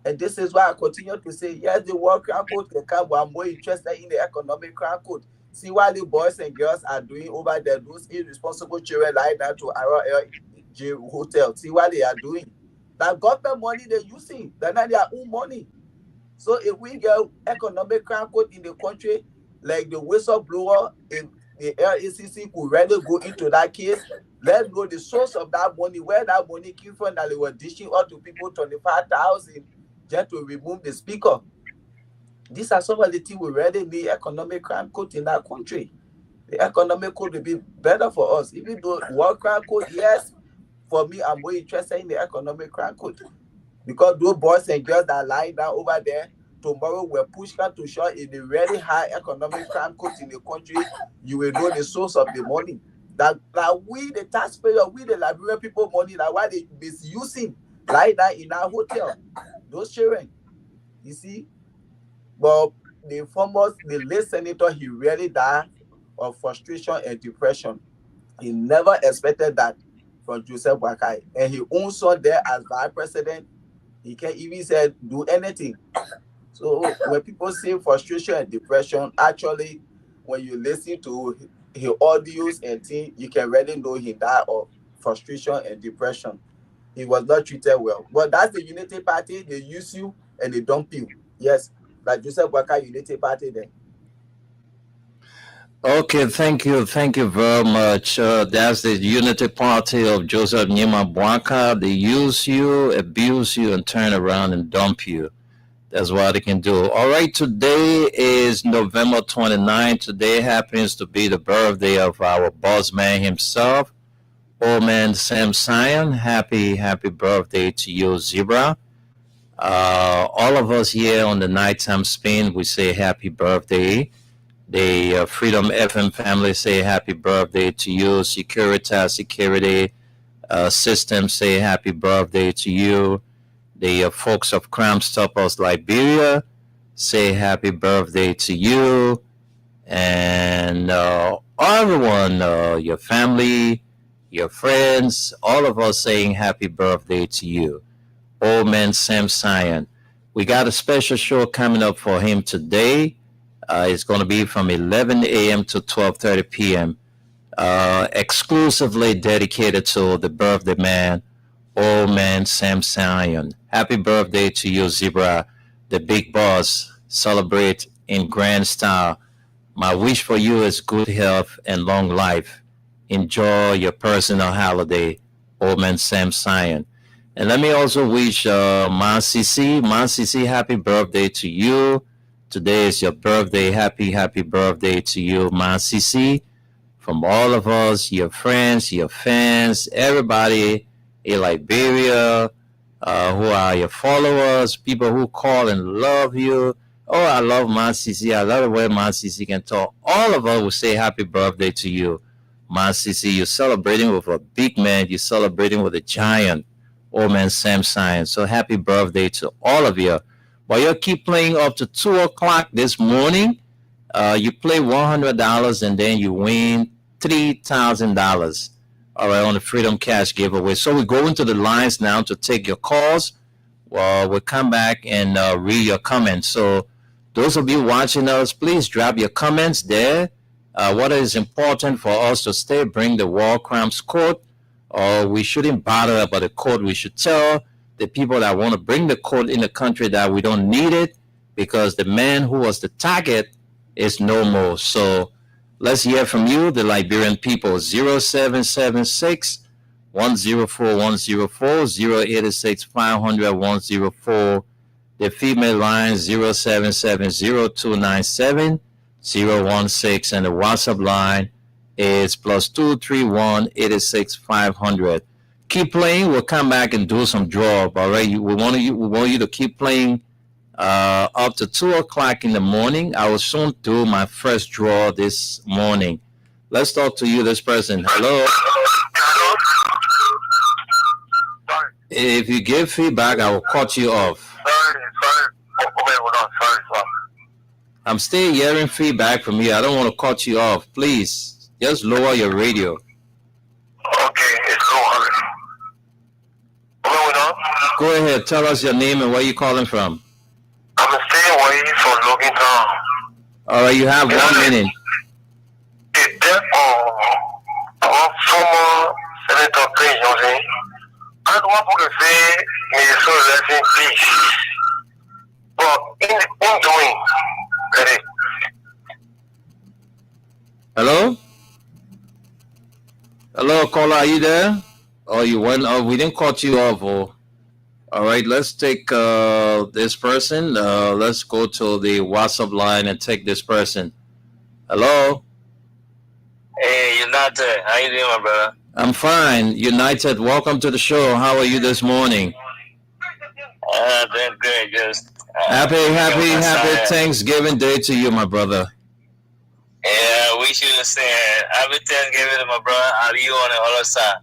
And this is why I continue to say, yes, the war crown code can come, but I'm more interested in the economic crown code. See what the boys and girls are doing over there, those irresponsible children like that to RLJ Hotel. See what they are doing. That government money they're using, they're not their own money. So if we get economic crown code in the country, like the whistleblower in the LACC could really go into that case, let's know the source of that money, where that money came from, that they were dishing out to people 25,000 just to remove the speaker. These are some of the things we really need economic crime code in that country. The economic code will be better for us. Even though war crime code, yes, for me, I'm more interested in the economic crime code. Because those boys and girls that lie down over there, tomorrow we're pushed to show in the really high economic crime code in the country, you will know the source of the money. That we, the taxpayer, we, the Liberian people, money, that why they misusing lie down in our hotel. Those children, you see. But the late senator, he really died of frustration and depression. He never expected that from Joseph Boakai. And he also there as vice president, he can't even say do anything. So when people say frustration and depression, actually, when you listen to his audios and things, you can really know he died of frustration and depression. He was not treated well. But that's the Unity Party. They use you and they dump you. Yes, like Joseph Boakai Unity Party then. Okay, thank you very much. That's the Unity Party of Joseph Nima Boakai. They use you, abuse you, and turn around and dump you. That's what they can do. All right, today is November 29. Today happens to be the birthday of our boss man himself, old man Sam Sion. Happy birthday to you, Zebra. All of us here on the Nighttime Spin, we say happy birthday. The Freedom FM family say happy birthday to you. Securitas Security System say happy birthday to you. The folks of Crime Stoppers Liberia say happy birthday to you. And everyone, your family, your friends, all of us saying happy birthday to you. Old man Sam Sion. We got a special show coming up for him today. It's going to be from 11 a.m. to 12:30 p.m. Exclusively dedicated to the birthday man, old man Sam Sion. Happy birthday to you, Zebra, the big boss. Celebrate in grand style. My wish for you is good health and long life. Enjoy your personal holiday, old man Sam Sion. And let me also wish Ma Sisi. Ma Sisi, happy birthday to you. Today is your birthday. Happy birthday to you, Ma Sisi. From all of us, your friends, your fans, everybody in Liberia, who are your followers, people who call and love you. Oh, I love Ma Sisi. I love the way Ma Sisi can talk. All of us will say happy birthday to you, Ma Sisi. You're celebrating with a big man. You're celebrating with a giant, old man Sam Science. So happy birthday to all of you. But you keep playing up to 2 o'clock this morning. You play $100 and then you win $3,000. All right, on the Freedom Cash giveaway. So we go into the lines now to take your calls. Well, we'll come back and read your comments. So those of you watching us, please drop your comments there. What is important for us to stay, bring the war crimes court, or we shouldn't bother about the court. We should tell the people that want to bring the court in the country that we don't need it because the man who was the target is no more. So let's hear from you, the Liberian people. 0776 104 104, 086 500 104. The female line 0770 297 016, and the WhatsApp line is +231 86 500. Keep playing. We'll come back and do some draw. All right, we want you to keep playing up to 2 o'clock in the morning. I will soon do my first draw this morning. Let's talk to you, this person. Hello. If you give feedback, I will cut you off. Sorry. Okay, hold on. Sorry. I'm still hearing feedback from you. I don't want to cut you off. Please, just lower your radio. Okay, it's low. Hold on. Go ahead. Tell us your name and where you're calling from. I'm staying away from Logan Town. All right, you have 1 minute. The death of former Senator Prince Johnson. I don't want to say may his soul rest in peace. But in doing, ready. Hello? Hello, caller, are you there? Oh, you went. Oh, we didn't cut you off. Oh. All right, let's take this person. Let's go to the WhatsApp line and take this person. Hello? Hey, United. How you doing, my brother? I'm fine. United, welcome to the show. How are you this morning? Doing great. Just Happy Thanksgiving Day to you, my brother. Yeah, we should have said happy Thanksgiving to my brother Ali on the other side.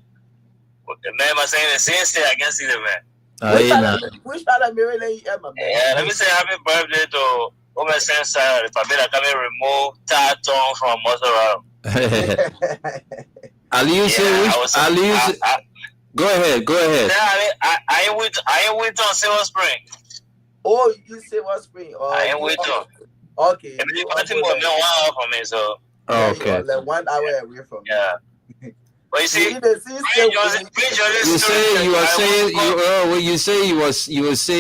The man was saying the same thing. I can see the man. Which part of Maryland you ever, man? Yeah, let me say happy birthday to Omer Sensei. If I better come and remove Taton from Mozzarella. Ali, you say which? Ali, go ahead. I ain't with on Silver Spring. Oh, you say what spring? Oh, I ain't with on. Okay. Nothing more than 1 hour from me, so. Oh, okay. Like 1 hour away from me. Yeah. But you see,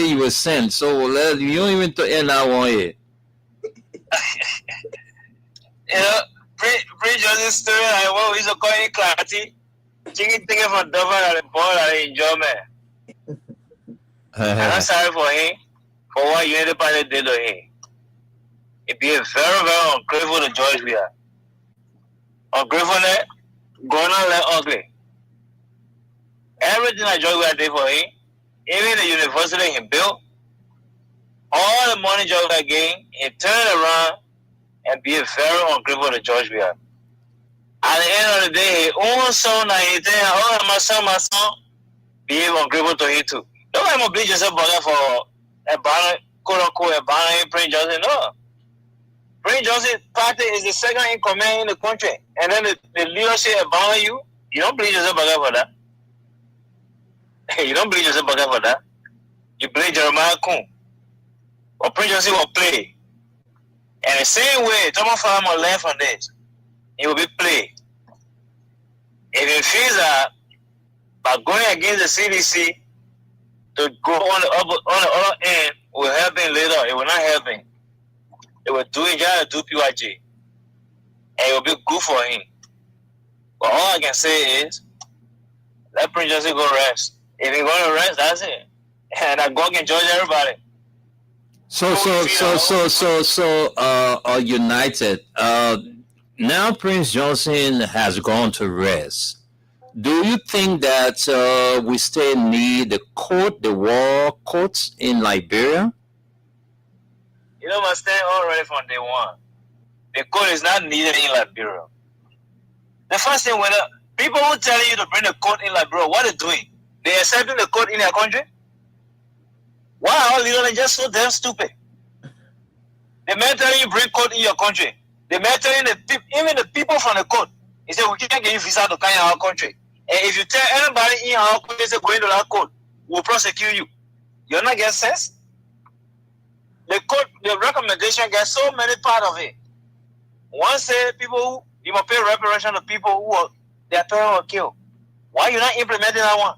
you were sent. So you don't even to end that one here. Yeah, Prince John's story. I want to call it clarity. Thinking for Dover and the ball I enjoy, man. I'm sorry for him for what you independent did to him. It be a very, very ungrateful to George we are. Ungratefulness, gonna let ugly. Everything that George we are did for him, even the university he built, all the money George we are gained, he turned around and be a very ungrateful to George we are. At the end of the day, he owns son and he tell oh my son, be ungrateful to him too. Don't let him bleach yourself for a banner, quote unquote, a banner in Prince Johnson. No. Prince Johnson party is the second in command in the country. And then the leadership abandon you. You don't bleach yourself for that. You don't bleach yourself for that. You play Jeremiah Kuhn. Or Prince Johnson will play. And the same way, Thomas Farmer will learn from this. He will be played. If he feels that by going against the CDC to go on the other end will help him later, it will not help him. It will do it just to do PYJ. And it will be good for him. But all I can say is let Prince Johnson go rest. If he's going to rest, that's it. And that God can judge everybody. United. Now Prince Johnson has gone to rest. Do you think that we still need the court, the war courts in Liberia? You know, must stand already from day one. The court is not needed in Liberia. The first thing, when people who tell you to bring the court in Liberia, what are they doing? They accepting the court in their country? Why are all leaders just so damn stupid? They may tell you bring court in your country. They may tell you even the people from the court. He said, we can't get you visa to come in our country. And if you tell anybody in our country say going to that court, we'll prosecute you. You're not getting sense? The court, the recommendation gets so many part of it. One say people you must pay reparation to people who their parents were killed. Why you not implementing that one?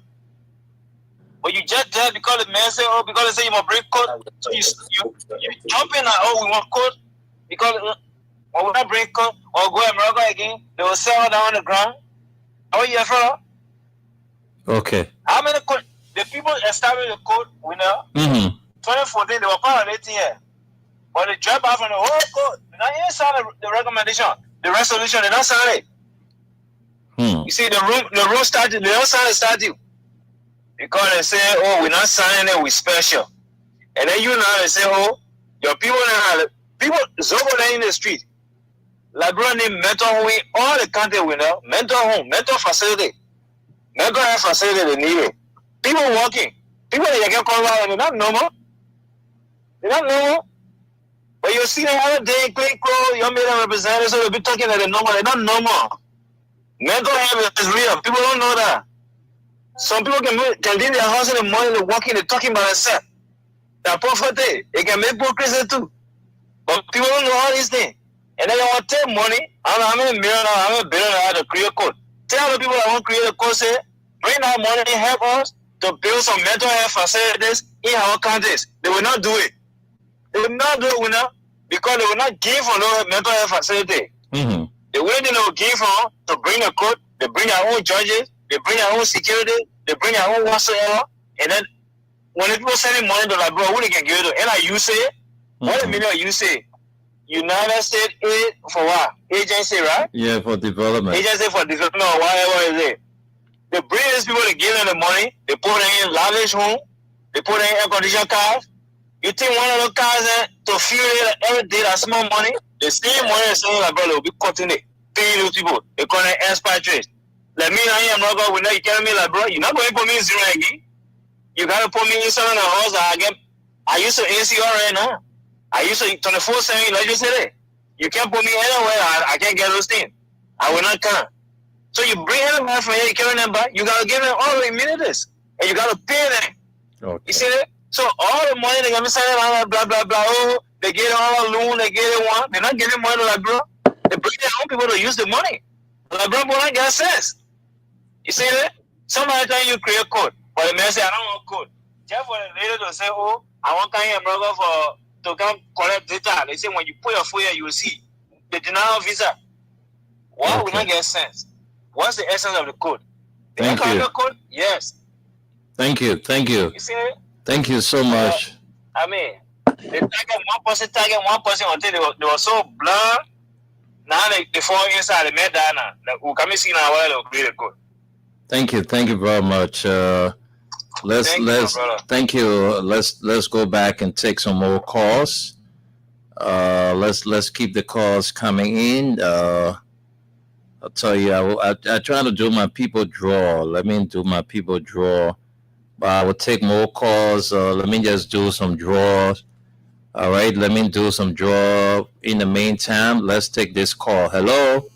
But you just there because the man say, oh, because they say you must bring court. So you jump in like, oh, we want court because when we not bring court or go America again, they will sell down on the ground. How are you for? Okay. How many court? The people established the court winner. 2014, they were part of it here. But they dropped out from the whole court. They not sign the recommendation, the resolution. They don't sign it. You see, the room statute. They don't sign the statute because they say, "Oh, we're not signing it. We special." And then you now they say, "Oh, your people Zobo in the street. Liberia need mental home in all the country. We know mental home, mental facility, mental health facility. They need it. People working, people that get called out, they're not normal. They're not normal. But you see them all day, quick, you made them representatives, so they'll be talking that they're normal. They're not normal. Mental health is real. People don't know that. Some people can leave their house in the morning, they're walking, they're talking by themselves. They're poverty. They can make poor crazy too. But people don't know all these things. And then they want to take money. I don't know how many million dollars, how many billion dollars to create a code. Tell the people that want to create a code, say, bring that money and help us to build some mental health facilities in our countries. They will not do it. They will not do it now because they will not give for no mental health facility. The way they will give for to bring a code, they bring their own judges, they bring their own security, they bring their own whatsoever, and then when the people sending money to Liberia, who they can give it to? And like you say, what a million you say? United States Aid for what? Agency, right? Yeah, for development. Agency for development or whatever is it. They bring these people, they give them the money, they put them in lavish home, they put them in air-conditioned cars. You think one of those cars to fuel it every day, that small money? The same money is saying like, brother, will be cutting it, paying those people. They call them expatriates. Like me, I am not going to you telling me like, bro, you're not going to put me in zero again. You got to put me inside the house. I used to AC right now. I used to 24/7 electricity. You can't put me anywhere. I can't get those things. I will not come. So you bring them back from here, you carry them back. You got to give them all the amenities. And you got to pay them. Okay. You see that? So all the money they got me saying, blah, blah, blah. Oh, they get it all loan, they get it one. They're not getting money like, bro. They bring their own people to use the money. Like, bro, will not get sense. You see that? Somebody tell you create code. But the man say, I don't want code. Just for the lady to say, oh, I want to come here, brother, to come collect data. They say, when you put your phone here, you will see. They deny visa. Why will not get sense? What's the essence of the code? Thank you. Code? Yes. Thank you. Thank you. You see it? Thank you so much. I mean, they target one person until they were so blurred. Now they fall inside the medana. Like, who come see now while they create a code. Thank you very much. Thank you. Let's go back and take some more calls. Let's keep the calls coming in. I'll tell you, I try to do my people draw. Let me do my people draw. But I will take more calls. Let me just do some draws. All right, let me do some draw. In the meantime, let's take this call. Hello.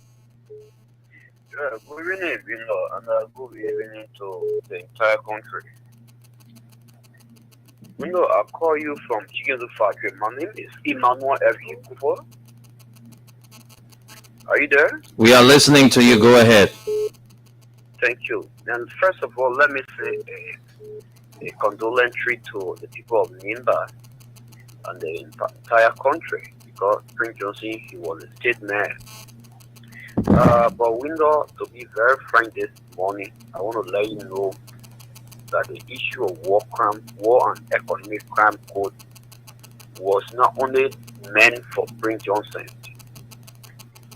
Good evening, and good evening to the entire country. I call you from Chicken Factory. My name is Emmanuel F. Kufor. Are you there? We are listening to you. Go ahead. Thank you. And first of all, let me say a condolence to the people of Nimba and the entire country, because Prince Johnson, he was a state man. But to be very frank this morning, I want to let you know that the issue of war and economic crime code was not only meant for Prince Johnson.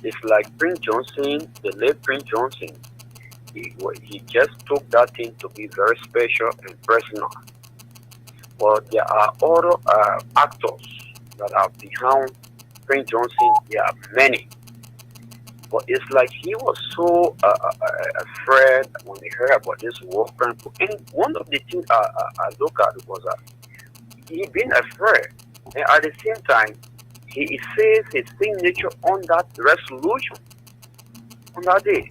It's like Prince Johnson, the late Prince Johnson, he just took that thing to be very special and personal. But there are other actors that are behind Prince Johnson. There are many. But it's like he was so afraid when he heard about this war crime. And one of the things I look at was that he been afraid. And at the same time, he says his signature on that resolution on that day.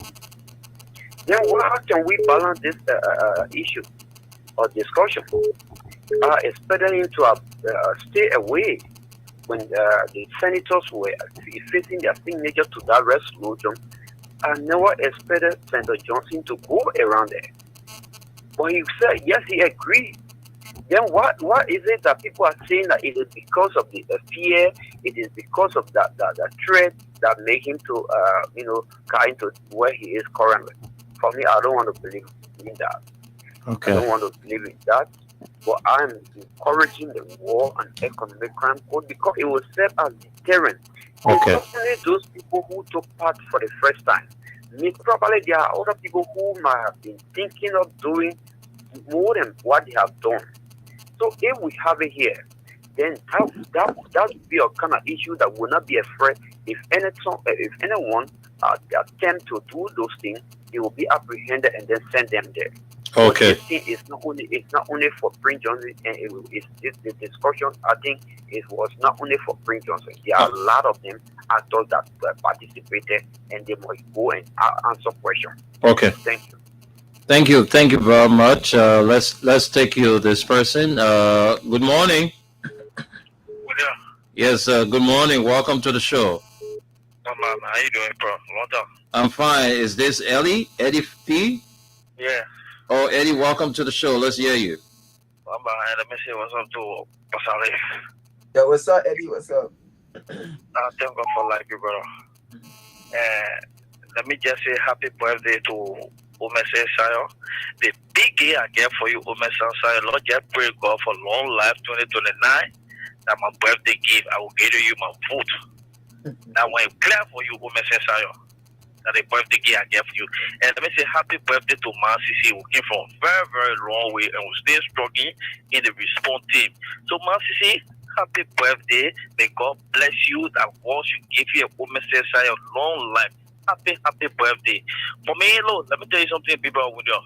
Then how can we balance this issue or discussion? Expecting him to stay away when the senators were facing their signature to that resolution. I never expected Senator Johnson to go around there. But he said, yes, he agreed. Then what is it that people are saying that it is because of the fear, it is because of that threat that make him to, get into where he is currently? For me, I don't want to believe in that. Okay. I don't want to believe in that. But I'm encouraging the war and economic crime code because it will serve as deterrent. Okay. It's not only those people who took part for the first time. Probably there are other people who might have been thinking of doing more than what they have done. So if we have it here, then that would be a kind of issue that will not be afraid. If anyone attempt to do those things, it will be apprehended and then send them there. Okay. But this thing is not only for Prince Johnson, and the discussion I think it was not only for Prince Johnson. There are a lot of them actors that participated, and they must go and answer questions. Okay. Thank you. Thank you very much. Let's take you this person. Good morning. Yeah. Yes. Good morning. Welcome to the show. Oh, man, how you doing, bro? Long time. I'm fine. Is this Eddie P? Yeah. Oh, Eddie, welcome to the show. Let's hear you. Let me see what's up to Pasale. Yeah, what's up, Eddie? What's up? Thank God for life, brother. Let me just say happy birthday to Omese Sayo. The big day I get for you, Omese Sayo. Lord, just pray God for long life, 2029. That my birthday gift, I will give you my vote. Now, when it's clear for you, Omese Sayo, that the birthday gift I get for you. And let me say happy birthday to Man Sisi, who came from a very, very long way and was still struggling in the response team. So, Man Sisi, happy birthday. May God bless you. That once you give you a Omese Sayo long life. Happy birthday. For me, Lord, let me tell you something, people with you.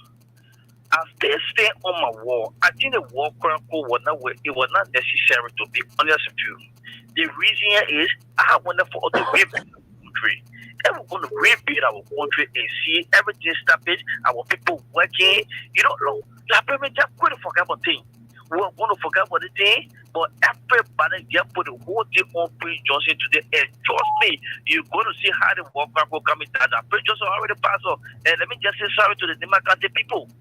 I still stay on my wall. I think the war crime code was not necessary, to be honest with you. The reason is I want for us to rebuild the country. And we're going to rebuild our country and see everything established, our people working. You know, like people just couldn't forget about things. We don't want to forget about the thing, but everybody just put the whole thing on Prince Johnson today. And trust me, you're going to see how the war crime will come in down. Prince Johnson already passed off. And let me just say sorry to the Democratic people.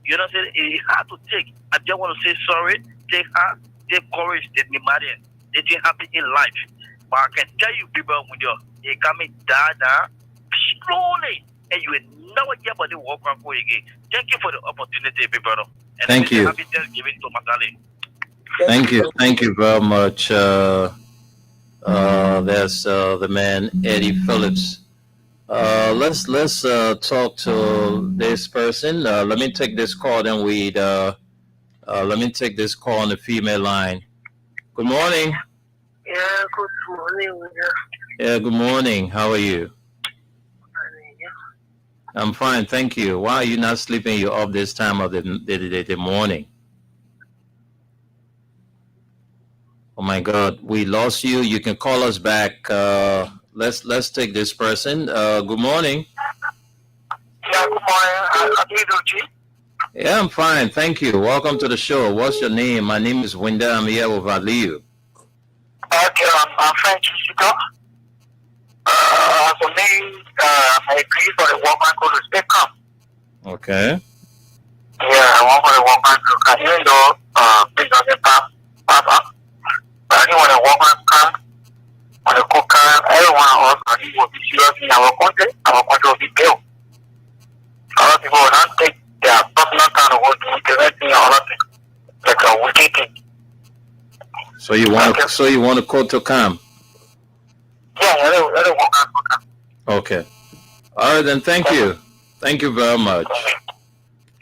You know what I'm saying? It had to take. I just want to say sorry. Take heart, take courage, take me mad. They didn't happen in life. But I can tell you, people, when you're coming down slowly, and you will never get about the war crime again. Thank you for the opportunity, people. And Thank you. Happy Thanksgiving to Masale. Thank you very much. There's the man Eddie Phillips. Let's talk to this person. Let me take this call. Then let me take this call on the female line. Good morning. Yeah, good morning. Yeah, good morning. How are you? I'm fine, thank you. Why are you not sleeping? You're up this time of the morning. Oh my God, we lost you. You can call us back. Let's take this person. Good morning. Yeah, good morning. How do you do, G? Yeah, I'm fine, thank you. Welcome to the show. What's your name? My name is Winda. I'm here with Aliyu. Okay, I'm French. For me, I agree for the workman code to stay calm. Okay. Yeah, I want for the workman to, even though please don't pass up. But I think when the workman come, when the cook come, everyone of us will be serious in our country will be built. A lot of people will not take their personal time to go do the right thing, all of it. Like a wicked thing. So you want to call to calm? Yeah, let it work out. Okay. All right, then. Thank you. Thank you very much.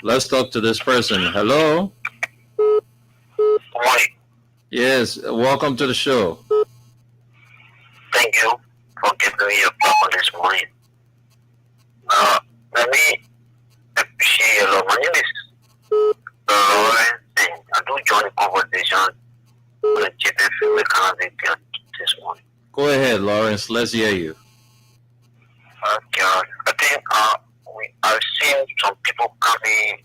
Let's talk to this person. Hello. Morning. Yes, welcome to the show. Thank you for giving me a platform this morning. Let me appreciate your love. My name is Lawrence, and I do join the conversation with the chief female candidate this morning. Go ahead, Lawrence. Let's hear you. Okay, I think I've seen some people coming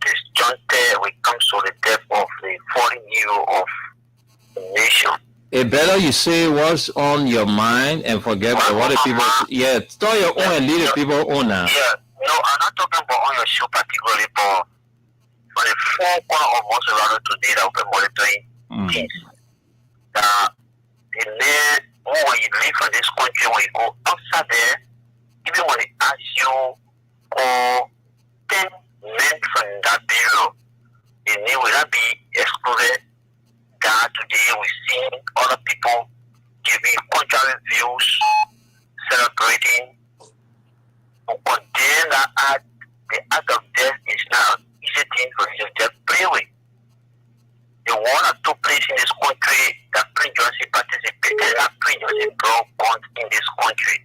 disjointed when it comes to the death of the fallen hero of the nation. It better you say what's on your mind and forget what the people. Yeah, start your own and leave the people on now. Yeah, no, I'm not talking about on your show particularly, but for the 4 corner of us around today that we're monitoring things. The man, when you live in this country, when you go outside there, even when they ask you for 10 men from that bureau, the name will not be excluded. That today we see other people giving contrary views, celebrating, who condemn that act. The act of death is not an easy thing for you to play with. The war that took place in this country, that Prince Johnson participated, that Prince Johnson brought guns in this country.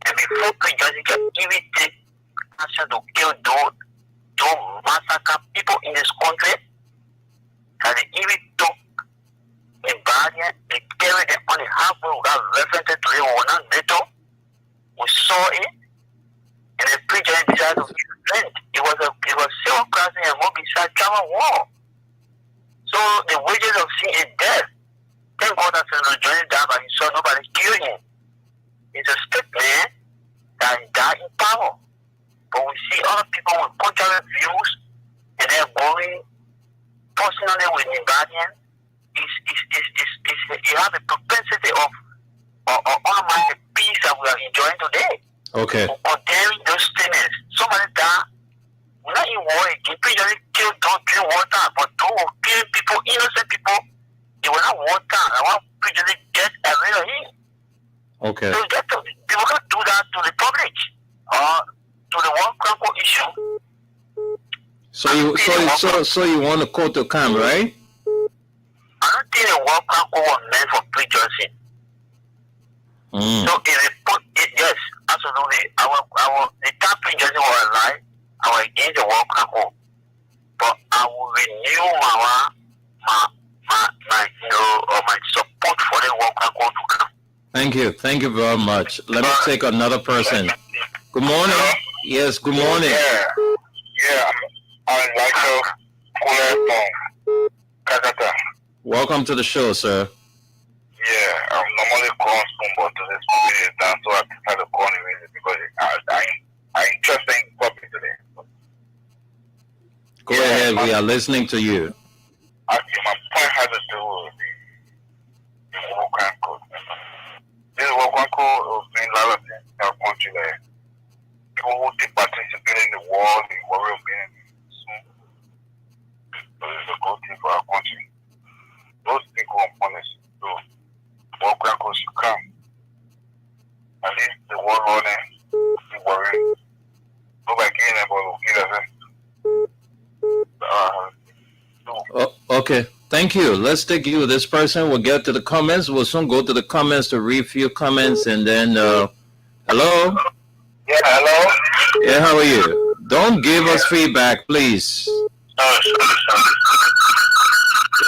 And before Prince Johnson can even take action to kill those massacre people in this country, that they even took the barrier, they carried them on the halfway without reference to the one NATO. We saw it, and the Prince Johnson decided to prevent. It was civil crossing and mobilized German war. So the wages of sin is death. Thank God that Senator Johnson died, but he saw nobody kill him. He's a state man that died in power. But we see other people with contrary views, and they're going personally with the guardian. You have a propensity of undermining the peace that we are enjoying today. Okay. Condemning those statements. Somebody died. We're not in war again. People just kill, don't drink water, but don't kill people, innocent people. They will not water. I want people to get rid of him. Okay. So people can do that to the public or to the World Crime issue. So you want to quote the camp, right? I don't think the World Crime was meant for Prince Johnson. So if they put it, yes, absolutely. The time Prince Johnson was alive, I was against the World Crime, but I will renew my support for the World Crime to come. Thank you very much. Let me take another person. Good morning. Yes, good morning. Yeah, I'm Michael Kule from Kakata. Welcome to the show, sir. Yeah, I'm normally calling someone to this community, so I decided to call him because I'm interested in topic today. Go ahead, we are listening to you. Actually, my point has to do with the World Crime Code. This World Crime Code has been a lot of things in our country there. People who participate in the war, the warrior being soon. So it's a good thing for our country. Those people are punished. So World Crime Code should come. At least the war running, the warrior. Nobody getting them, but we'll get them. Okay, thank you. Let's take you this person. We'll get to the comments. We'll soon go to the comments to read a few comments, and then hello. Yeah, hello. Yeah, how are you? Don't give us feedback, please.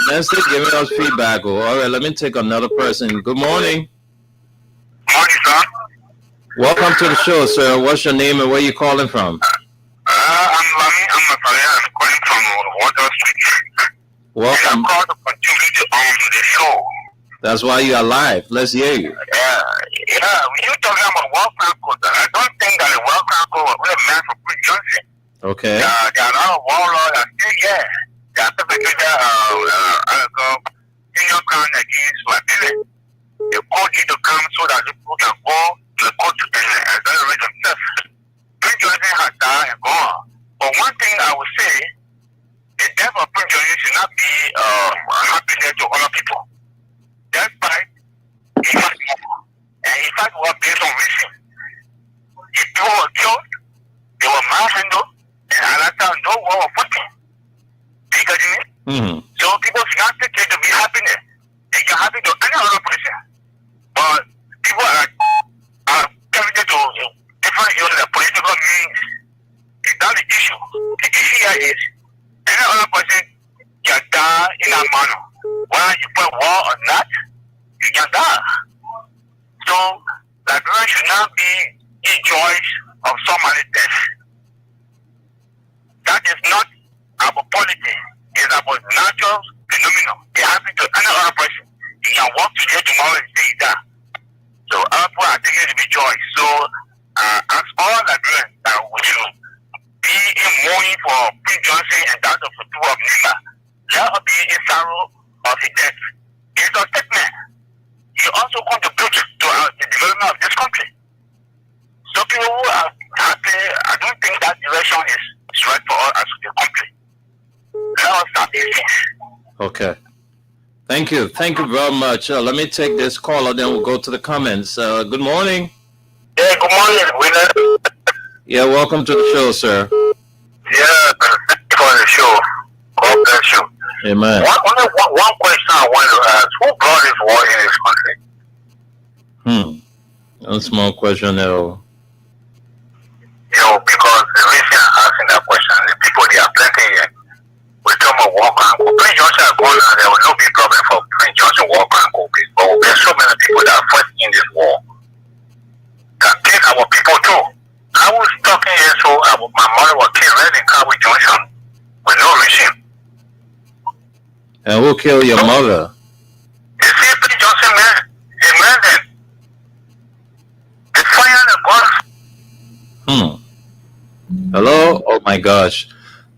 Domestic giving us feedback. Oh, all right, let me take another person. Good morning. Morning, sir. Welcome to the show, sir. What's your name and where you calling from? I'm Lami. I'm calling from Water Street. Welcome. I'm proud to contribute on the show. That's why you are live. Let's hear you. Yeah. When you're talking about World Crime Code, I don't think that the World Crime Code was really meant for Prince Johnson. Okay. There are a lot of warlords that still there. They are perpetrating senior crime against Liberia. The code need to come so that people can go to the court and exonerate themselves. Prince Johnson has died and gone. But one thing I would say, the death of Prince Johnson should not be happiness to other people. Despite he was based on reason. If people were killed, law or not, you can die. So Liberia should not be the choice of somebody else. That is not about politics. It's about natural phenomenon. It happens to any other person. You can walk today, tomorrow, and say that. So other people are taking it to be choice. So as all Liberians that we should be in mourning for Prince Johnson and that of the people of Nimba. Let us be in sorrow of his death. It's a statement. He also contributes to the development of this country. So people who are happy, I don't think that direction is right for us as a country. Let us start this thing. Okay. Thank you. Thank you very much. Let me take this call and then we'll go to the comments. Good morning. Yeah, good morning, Winner. Yeah, welcome to the show, sir. Yeah, thank you for the show. God bless you. Amen. One question I want to ask: who brought this war in this country? One small question though. Because the reason I'm asking that question, the people they are plenty here. We talk about war crime. Prince Johnson are gone and there will not be problem for Prince Johnson war crime. But there's so many people that are fighting in this war. Can take our people too. I was talking here, so my mother was killed right in Cowboy Junction with no reason. And who killed your mother? You see, Prince Johnson man, he made them. They fired the guns. Hello? Oh my gosh.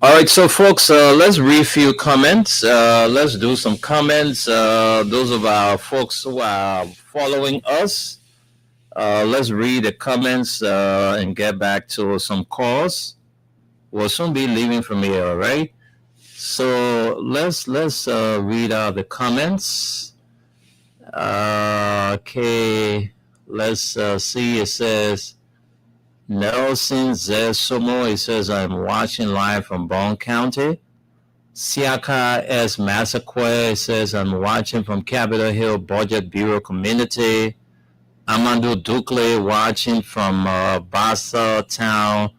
All right, so folks, let's read a few comments. Let's do some comments. Those of our folks who are following us, let's read the comments and get back to some calls. We'll soon be leaving from here, all right? So let's read out the comments. Okay, let's see. It says Nelson Zesomo. It says I'm watching live from Bone County. Siaka S. Massaquoi says I'm watching from Capitol Hill Budget Bureau Community. Amadou Dukle watching from Bassa Town,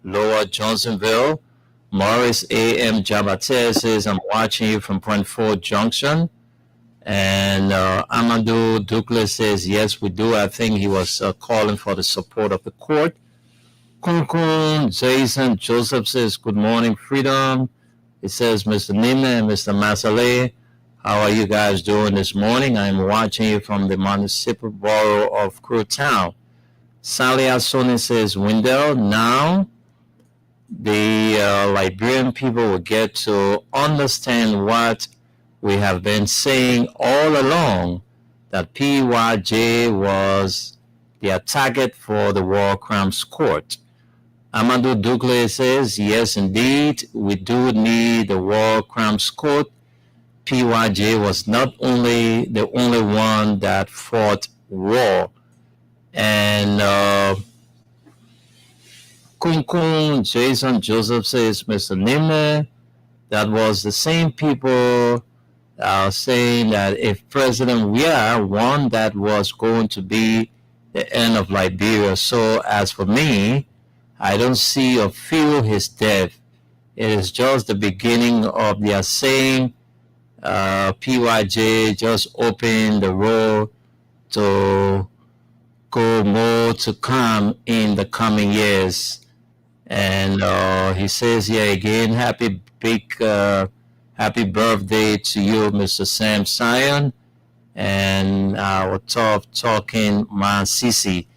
Lower Johnsonville. Morris A.M. Jabate says I'm watching you from Brentford Junction. And Amadou Dukle says yes, we do. I think he was calling for the support of the court. Kunkun Jason Joseph says good morning, Freedom. It says Mr. Nime and Mr. Masale, how are you guys doing this morning? I'm watching you from the municipal borough of Crewtown. Salia Soni says Wendell, now the Liberian people will get to understand what we have been saying all along, that PYJ was their target for the War Crimes Court. Amadou Dukle says, yes, indeed, we do need the War Crimes Court. PYJ was not only the only one that fought war. And Kunkun Jason Joseph says, Mr. Nime, that was the same people saying that if President Weah won, that was going to be the end of Liberia. So as for me, I don't see or feel his death. It is just the beginning of their saying PYJ just opened the road to go more to come in the coming years. And he says here again, happy birthday to you, Mr. Sam Sion, and our talking Man Sisi.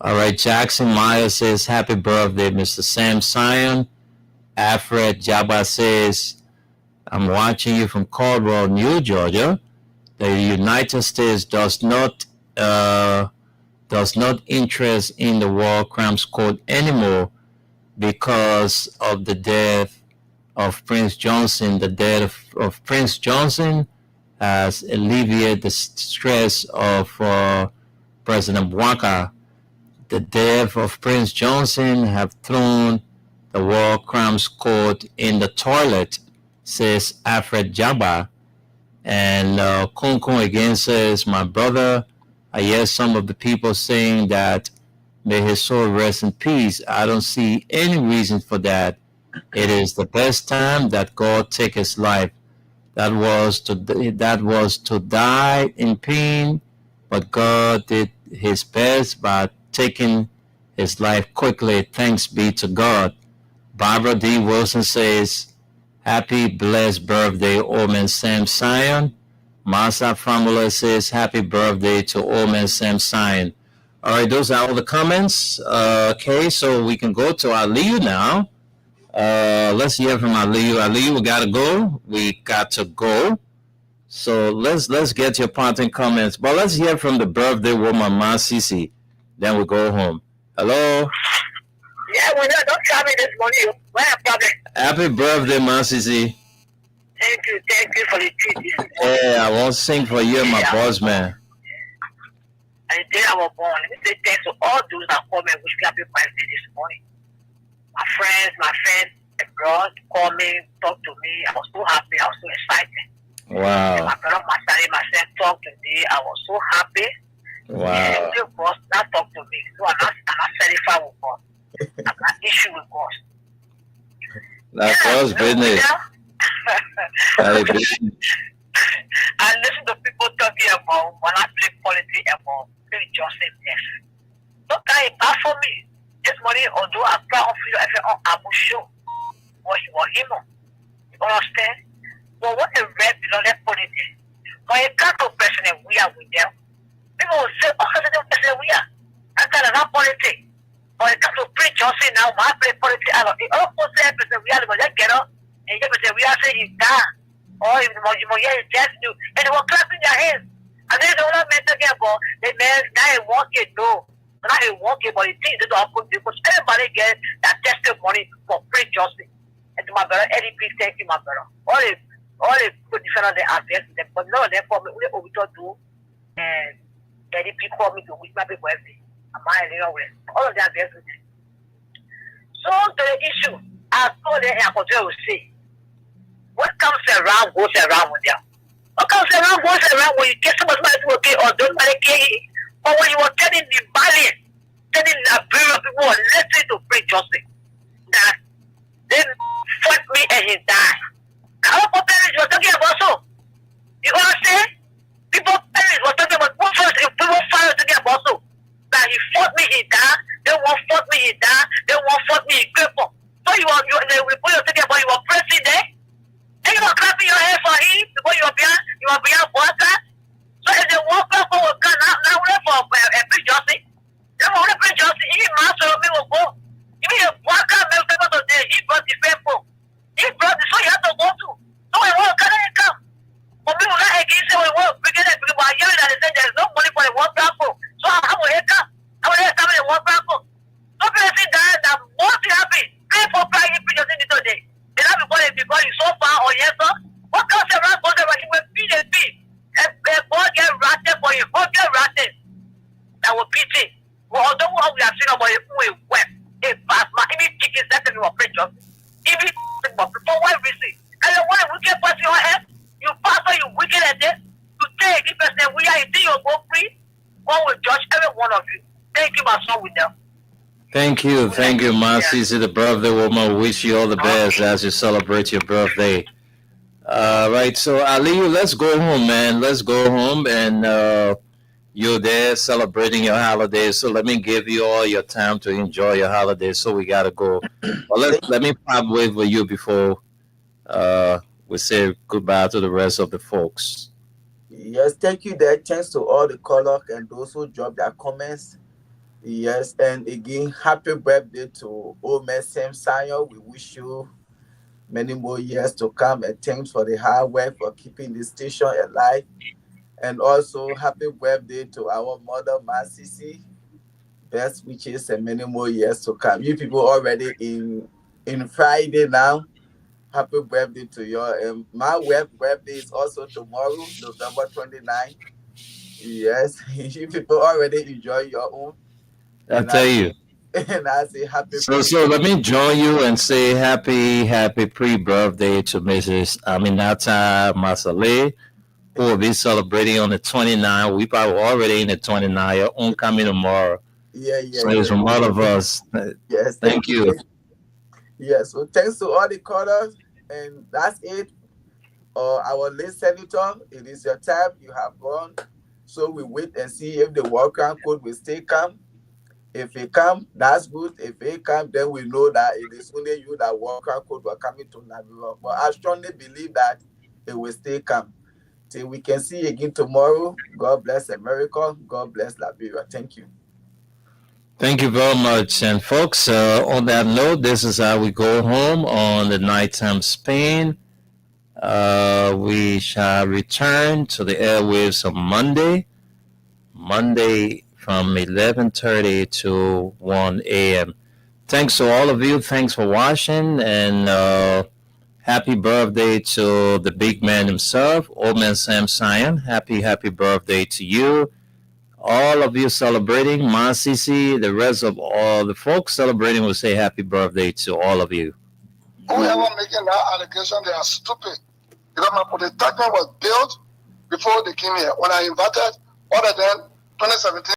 All right, Jackson Meyer says, happy birthday, Mr. Sam Sion. Alfred Jabba says, I'm watching you from Caldwell, New Georgia. The United States does not interest in the War Crimes Court anymore because of the death of Prince Johnson. The death of Prince Johnson has alleviated the stress of President Bouaka. The death of Prince Johnson have thrown the War Crimes Court in the toilet, says Alfred Jabba. And Kunkun again says, my brother, I hear some of the people saying that may his soul rest in peace. I don't see any reason for that. It is the best time that God take his life. That was to die in pain, but God did his best by taking his life quickly. Thanks be to God. Barbara D. Wilson says, happy blessed birthday, old man Sam Sion. Masa Famula says, happy birthday to old man Sam Sion. All right, those are all the comments. Okay, so we can go to Aliyu now. Let's hear from Aliyu. Aliyu, we gotta go. We got to go. So let's get your parting comments. But let's hear from the birthday woman, Ma Sisi. Then we go home. Hello. Yeah, well, don't tell me this morning. What a problem. Happy birthday, Ma Sisi. Thank you for the treat. Yeah, I won't sing for you, my boss man. And the day I was born, let me say thanks to all those that called me and wish me happy birthday this morning. My friends abroad called me, talked to me. I was so happy. I was so excited. Wow. And my brother myself talked to me. I was so happy. Wow. And still God not talk to me. So I'm not satisfied with God. I'm not issue with God. That's God's business. I listen to people talking about when I play politics about play Joseph F. Don't carry bad for me. This morning, although I play on video, I feel on Abu show. What he was him. You understand? But what a red below politics. When you can't go president, we are with them. People will say, oh, president, we are. That's not politics. When it comes to play Joseph now, when I play politics, I don't say president, we are the one get up. And you say, we are saying he's down. Or if the Moya just new. And they were clapping their hands. And then the other man talking about the man now walking, no. Not a walking, but it things that don't put because everybody get that testimony for free justice. And to my brother, Eddie P, thank you, my brother. All the good defenders they address them, but none of them for me, we do. And Eddie P called me to wish my people birthday. I'm all of them address them. So to the issue, I told them, I will say, what comes around goes around with them. What comes around goes around when you get so much money to okay or don't money care. Or when you were telling the Malian, telling the Liberian people were listening to pray justice, that they fought me and he died. Now, what parents were talking about so? You understand? People parents were talking about what first people were talking about so. That he fought me, he died. They won't fought me, he died. They won't fought me, he crippled. So you were talking about you were pressing there. And you were clapping your hands for him because you were behind water. So if they walk up for now we're for a free justice. They want to free justice. Even master of me will go. Even a worker may be able to say he brought the faithful. He brought the so you have to go to. So we want to come. But we will not again say we want to bring it because we are hearing that they say there is no money for the one platform. So how will he come? How will he come in the one platform? So people say that most happy. Pay for private free justice today. They have because you so far or yes, sir. What comes around goes around? You will beat a beat. And God get ratted for you. God get ratted. That will beat it. Well, although what we have seen about it, we went. A fast man, even chicken second you were preachers. Even for what reason? And then when a wicked person your head, you pastor, you wicked at this, you take it, person, we are in you go free. God will judge every one of you. Thank you, my son, with them. Thank you, Ma Sisi, the birthday woman. Wish you all the best as you celebrate your birthday. Right, so Aliyu, let's go home, man. Let's go home, and you're there celebrating your holiday. So let me give you all your time to enjoy your holiday. So we gotta go. Well, let me pop wave with you before we say goodbye to the rest of the folks. Yes, thank you, Dad. Thanks to all the callers and those who dropped their comments. Yes, and again, happy birthday to old man Sam Sion. We wish you many more years to come, and thanks for the hard work for keeping the station alive. And also, happy birthday to our mother, Ma Sisi. Best wishes and many more years to come. You people already in Friday now. Happy birthday to you. My birthday is also tomorrow, November 29th. Yes, you people already enjoy your own. I tell you. And I say happy birthday. So let me join you and say happy pre-birthday to Mrs. Aminata Masale, who will be celebrating on the 29th. We probably already in the 29th. Your own coming tomorrow. Yeah. So it's from all of us. Yes. Thank you. Yes. So thanks to all the callers, and that's it our late senator, it is your time. You have gone. So we wait and see if the war crime code will stay come. If it come, that's good. If it come, then we know that it is only you that war crime code were coming to Liberia. But I strongly believe that it will stay come. Till we can see you again tomorrow. God bless America. God bless Liberia. Thank you. Thank you very much. And folks, on that note, this is how we go home on the Nighttime Spain. We shall return to the airwaves on Monday from 11:30 to 1 a.m. Thanks to all of you. Thanks for watching, and happy birthday to the big man himself, Old Man Sam Sion. Happy birthday to you. All of you celebrating, Masisi, the rest of all the folks celebrating will say happy birthday to all of you. Whoever making that allegation, they are stupid. Because my polytechnic was built before they came here. When I invited other than 2017,